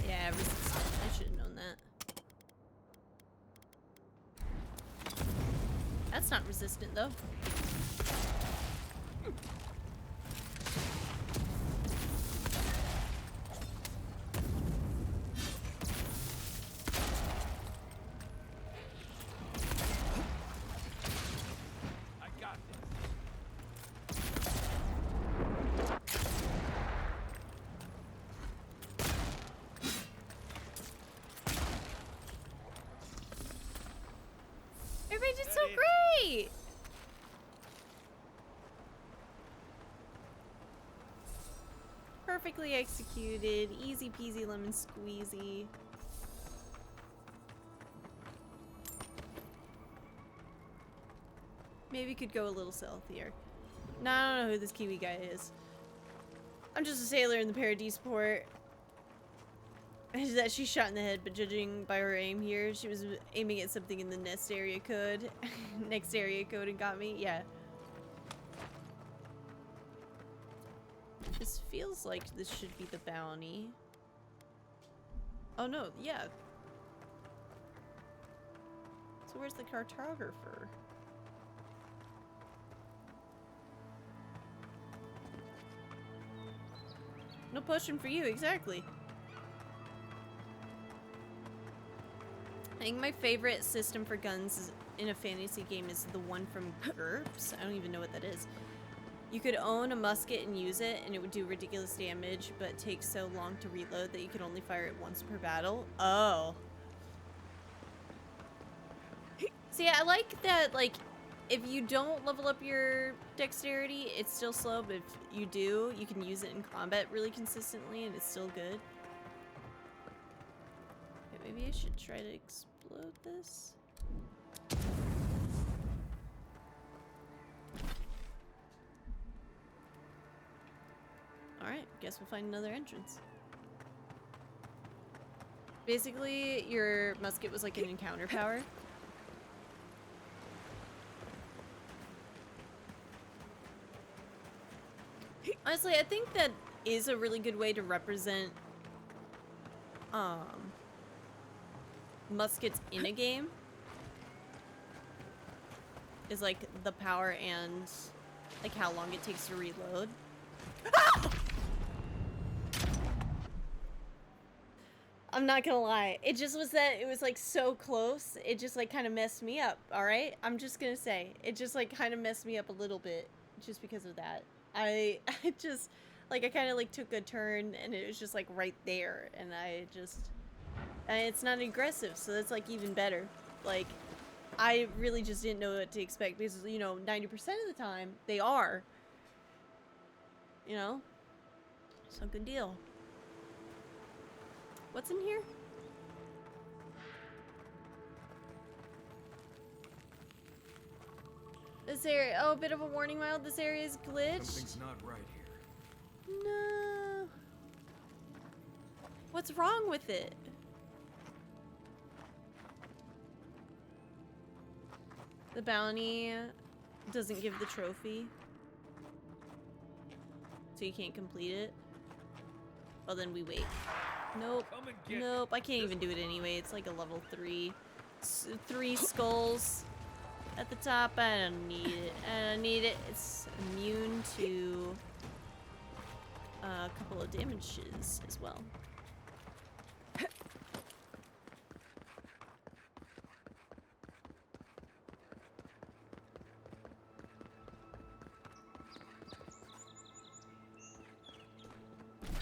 Yeah, resistant. I should have known that. That's not resistant though. Everybody did so great! Perfectly executed, easy peasy lemon squeezy. Maybe could go a little stealthier. No, I don't know who this Kiwi guy is. I'm just a sailor in the Paradise port. That she shot in the head, but judging by her aim here, she was aiming at something in the next area code. Next area code and got me? Yeah. This feels like this should be the bounty. Oh no, yeah. So where's the cartographer? No potion for you, exactly. I think my favorite system for guns in a fantasy game is the one from GURPS. I don't even know what that is. You could own a musket and use it, and it would do ridiculous damage, but take so long to reload that you could only fire it once per battle. Oh. See, I like that, like, if you don't level up your dexterity, it's still slow, but if you do, you can use it in combat really consistently, and it's still good. Okay, maybe I should try to explode this. Alright, guess we'll find another entrance. Basically, your musket was like an encounter power. Honestly, I think that is a really good way to represent muskets in a game. Is like the power and like how long it takes to reload. Ah! I'm not gonna lie, it just was that it was like so close, it just like kind of messed me up, alright? I'm just gonna say, it just like kind of messed me up a little bit just because of that. I just, like I kind of like took a turn and it was just like right there and and it's not aggressive, so that's like even better. Like, I really just didn't know what to expect because, you know, 90% of the time they are. You know? So good deal. What's in here? This area, oh, a bit of a warning, Mild. This area is glitched. Something's not right here. No. What's wrong with it? The bounty doesn't give the trophy. So you can't complete it. Well, then we wait. Nope. Nope, I can't even do it anyway. It's like a level 3. 3 skulls at the top. I don't need it. I don't need it. It's immune to a couple of damages as well.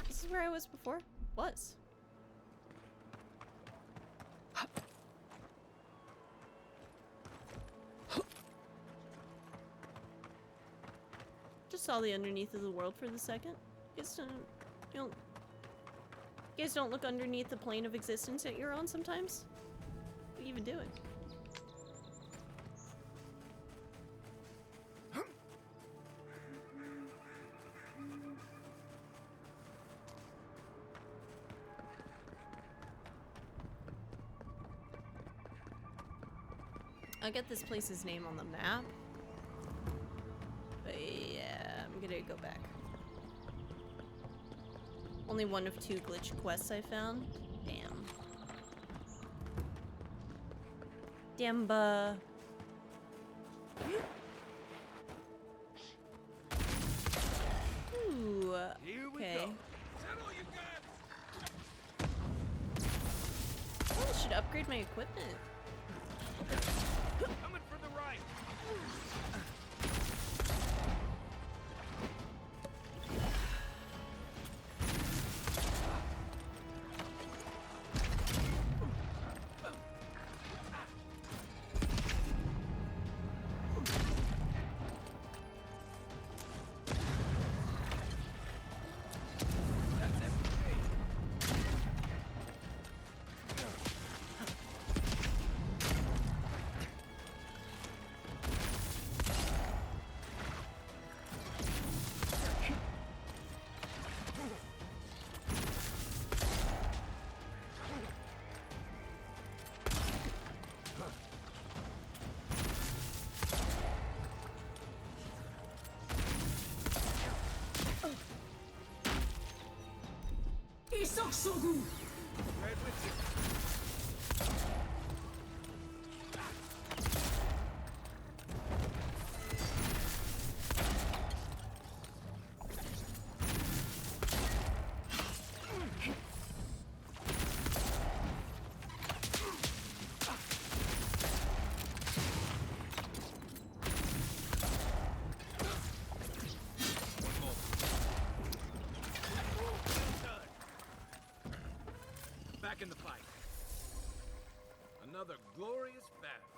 This is where I was before? Was. Just saw the underneath of the world for the second. You guys don't look underneath the plane of existence that you're on sometimes? What are you even doing? I'll get this place's name on the map. But yeah, I'm gonna go back. Only one of 2 glitch quests I found. Damn. Damba. Ooh. Okay. Oh, I should upgrade my equipment. Coming for the right. Back in the fight. Another glorious battle.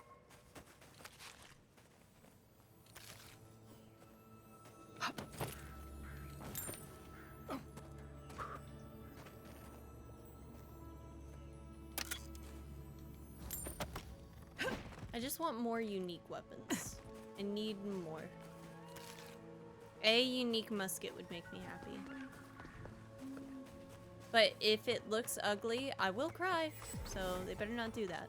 I just want more unique weapons. I need more. A unique musket would make me happy. But if it looks ugly, I will cry. So they better not do that.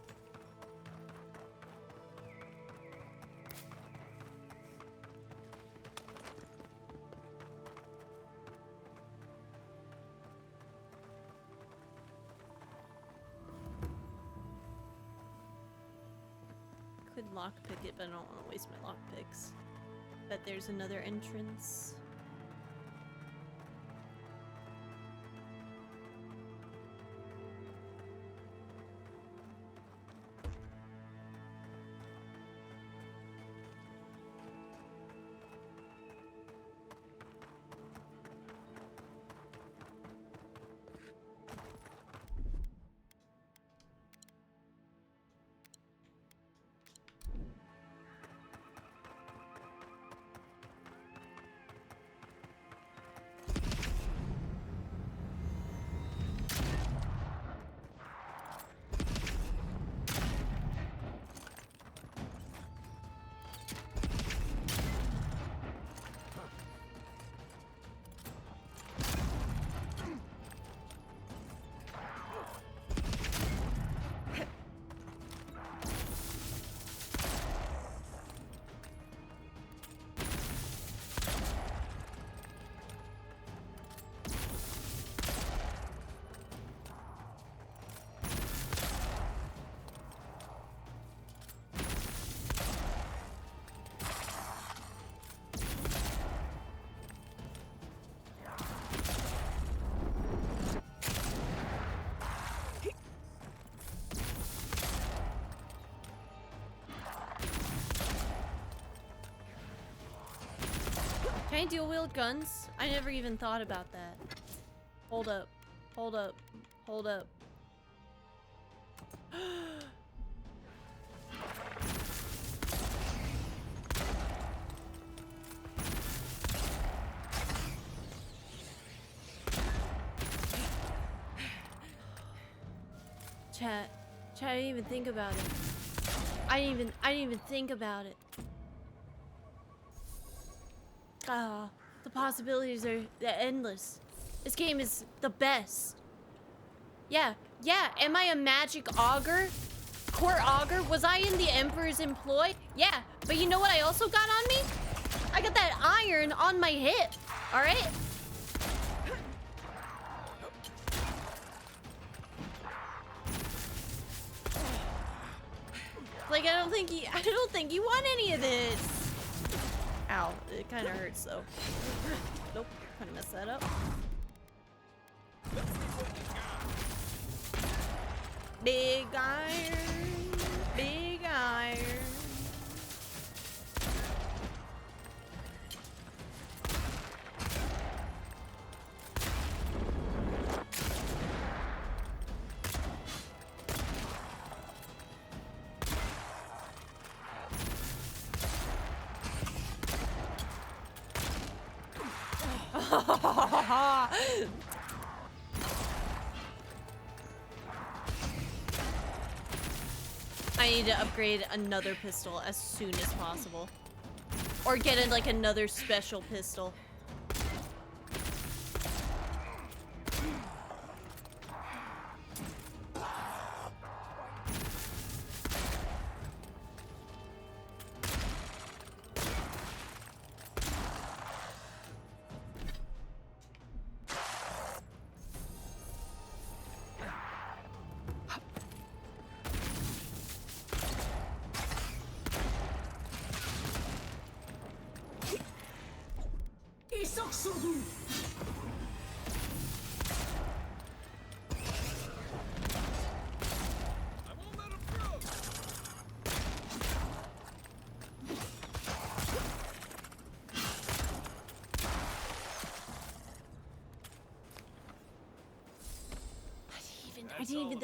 Could lockpick it, but I don't want to waste my lockpicks. Bet there's another entrance. dual wield guns? I never even thought about that. Hold up. Hold up. Hold up. Chat, I didn't even think about it. I didn't even think about it. Ah, the possibilities are endless. This game is the best. Yeah, am I a magic augur? Court augur? Was I in the Emperor's employ? Yeah, but you know what I also got on me? I got that iron on my hip, alright? Like, I don't think you want any of this. Ow, it kind of hurts though. Nope, kind of messed that up. Big iron, big iron. I need to upgrade another pistol as soon as possible. Or get like another special pistol.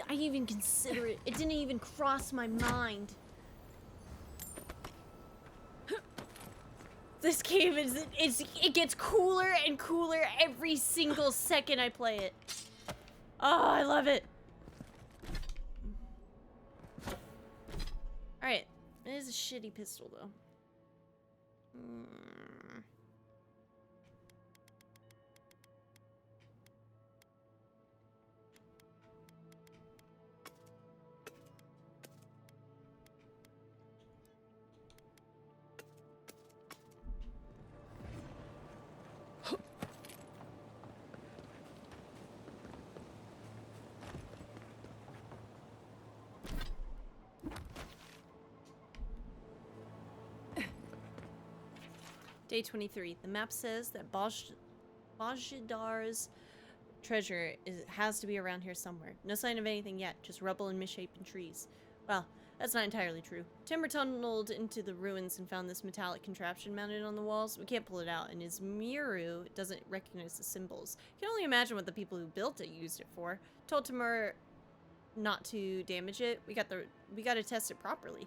I didn't even consider it. It didn't even cross my mind. This game it gets cooler and cooler every single second I play it. Oh, I love it. Alright. It is a shitty pistol though. Day 23. The map says that Bajdar's treasure has to be around here somewhere. No sign of anything yet, just rubble and misshapen trees. Well, that's not entirely true. Timber tunneled into the ruins and found this metallic contraption mounted on the walls. We can't pull it out, and his Miru doesn't recognize the symbols. You can only imagine what the people who built it used it for. Told Timur not to damage it. We got to test it properly.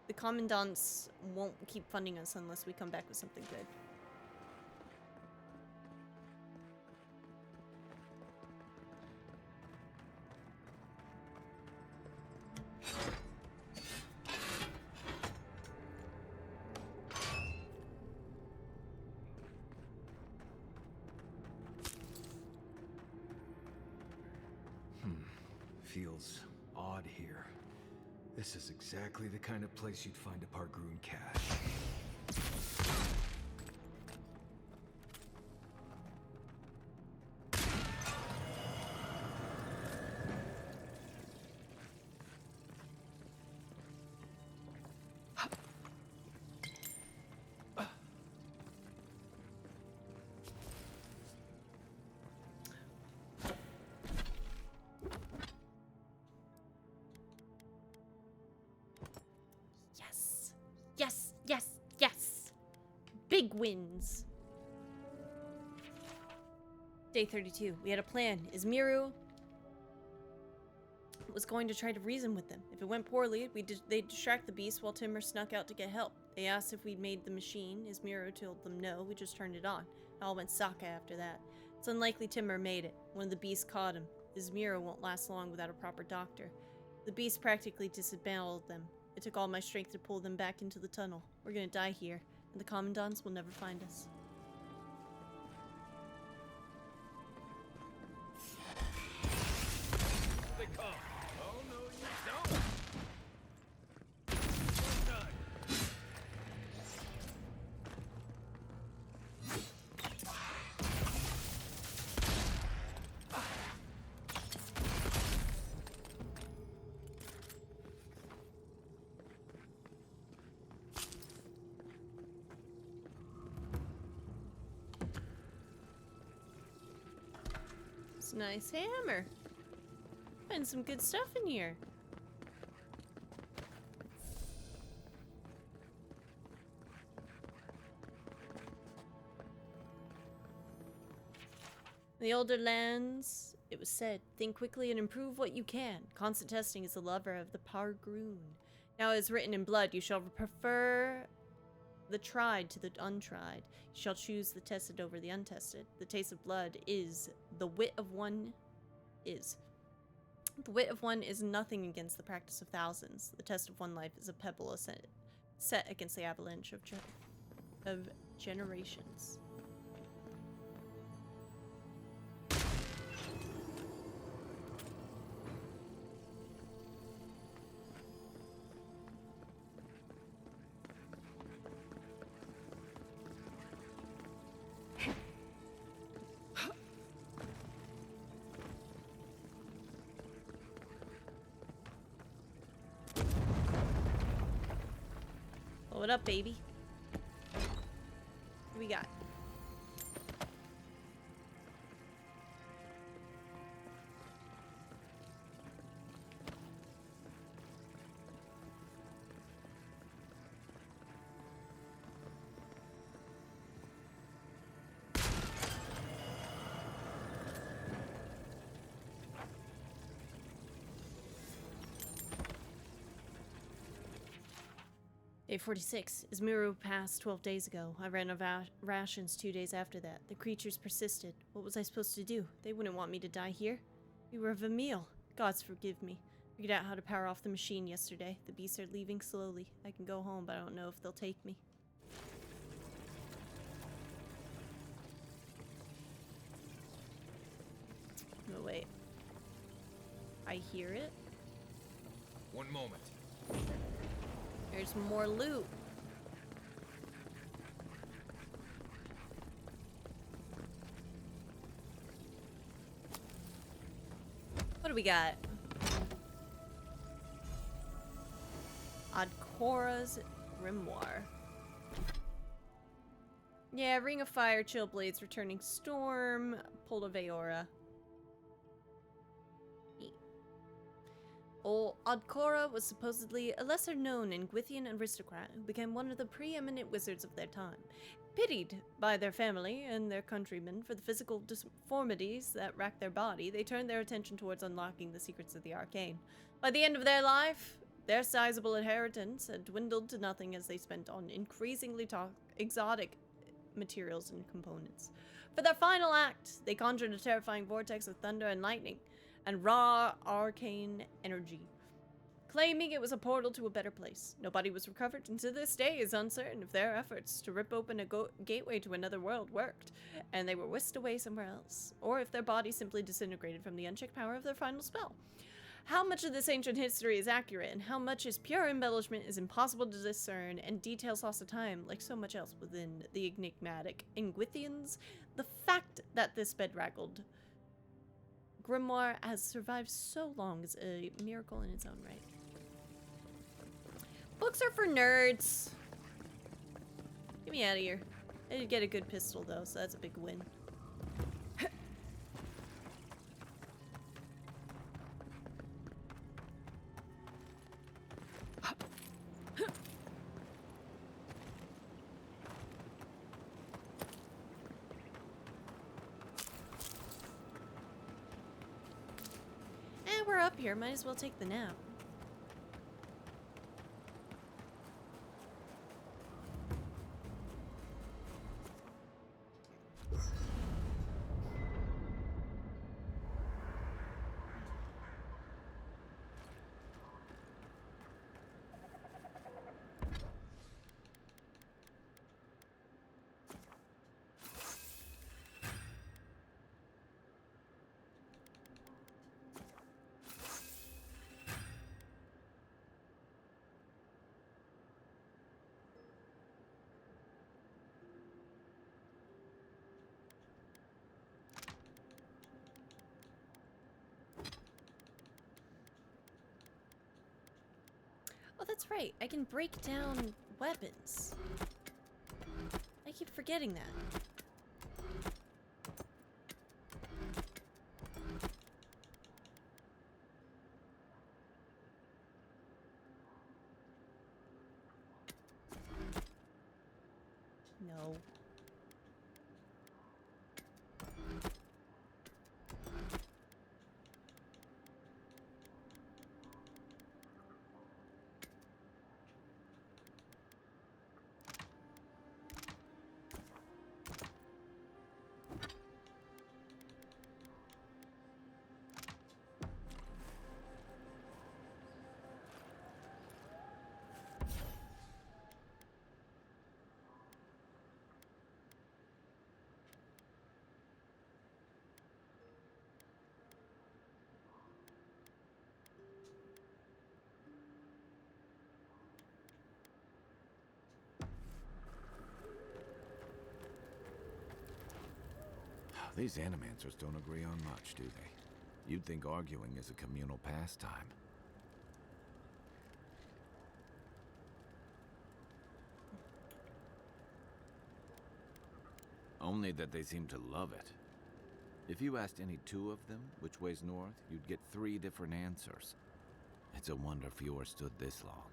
The commandants won't keep funding us unless we come back with something good. Feels odd here. This is exactly the kind of place you'd find a Pargroon cache. Yes, yes, yes. Big wins. Day 32. We had a plan. Izmiru was going to try to reason with them. If it went poorly, they'd distract the beast while Timur snuck out to get help. They asked if we'd made the machine. Izmiru told them no, we just turned it on. It all went sake after that. It's unlikely Timur made it. One of the beasts caught him. Izmiru won't last long without a proper doctor. The beast practically disemboweled them. It took all my strength to pull them back into the tunnel. We're gonna die here, and the commandants will never find us. They come. Oh, no, you don't. It's a nice hammer. Find some good stuff in here. In the older lands, it was said, think quickly and improve what you can. Constant testing is the lover of the Pargroon. Now it is written in blood, you shall prefer the tried to the untried. You shall choose the tested over the untested. The taste of blood is the wit of one is. The wit of one is nothing against the practice of thousands. The test of one life is a pebble set against the avalanche of generations. What up, baby? What we got? Day 46. Izmiru passed 12 days ago. I ran out of rations 2 days after that. The creatures persisted. What was I supposed to do? They wouldn't want me to die here. We were of a meal. Gods forgive me. Figured out how to power off the machine yesterday. The beasts are leaving slowly. I can go home, but I don't know if they'll take me. No, wait. I hear it. One moment. There's more loot. What do we got? Adkora's Grimoire. Yeah, Ring of Fire, Chill Blades, Returning Storm, Pull of Aora. Old Adkora was supposedly a lesser-known Ingwithian aristocrat who became one of the preeminent wizards of their time. Pitied by their family and their countrymen for the physical deformities that racked their body, they turned their attention towards unlocking the secrets of the arcane. By the end of their life, their sizable inheritance had dwindled to nothing as they spent on increasingly exotic materials and components. For their final act, they conjured a terrifying vortex of thunder and lightning and raw arcane energy, claiming it was a portal to a better place. Nobody was recovered, and to this day is uncertain if their efforts to rip open a gateway to another world worked, and they were whisked away somewhere else, or if their bodies simply disintegrated from the unchecked power of their final spell. How much of this ancient history is accurate, and how much is pure embellishment is impossible to discern, and details lost to time, like so much else within the enigmatic Ingwithians. The fact that this bedraggled grimoire has survived so long is a miracle in its own right. Books are for nerds. Get me out of here. I did get a good pistol though, so that's a big win. up here, might as well take the nap. Oh, that's right. I can break down weapons. I keep forgetting that. No. These animancers don't agree on much, do they? You'd think arguing is a communal pastime. Only that they seem to love it. If you asked any two of them which way's north, you'd get 3 different answers. It's a wonder Fjord stood this long.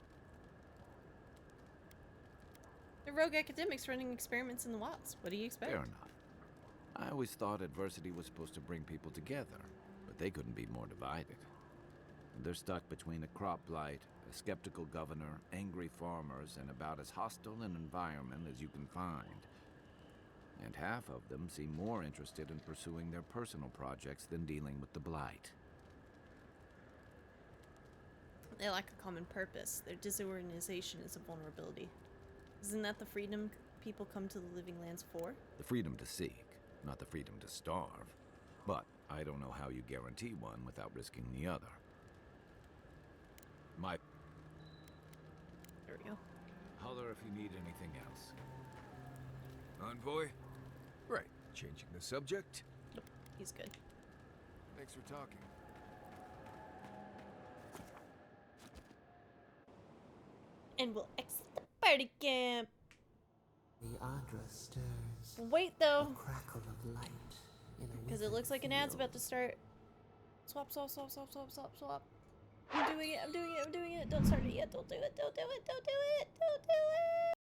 The rogue academics running experiments in the wilds. What do you expect? Fair enough. I always thought adversity was supposed to bring people together, but they couldn't be more divided. They're stuck between a crop blight, a skeptical governor, angry farmers, and about as hostile an environment as you can find. And half of them seem more interested in pursuing their personal projects than dealing with the blight. They lack a common purpose. Their disorganization is a vulnerability. Isn't that the freedom people come to the Living Lands for? The freedom to seek, not the freedom to starve. But I don't know how you guarantee one without risking the other. There we go. Holler if you need anything else. Envoy? Right, changing the subject. Nope, he's good. Thanks for talking. And we'll exit the party camp. The Adra stirs. Wait though, A crackle of light in a because it looks like an ad's about to start. Swap, swap, swap, swap, swap, swap, swap. I'm doing it, I'm doing it, I'm doing it. Don't start it yet. Don't do it, don't do it, don't do it, don't do it.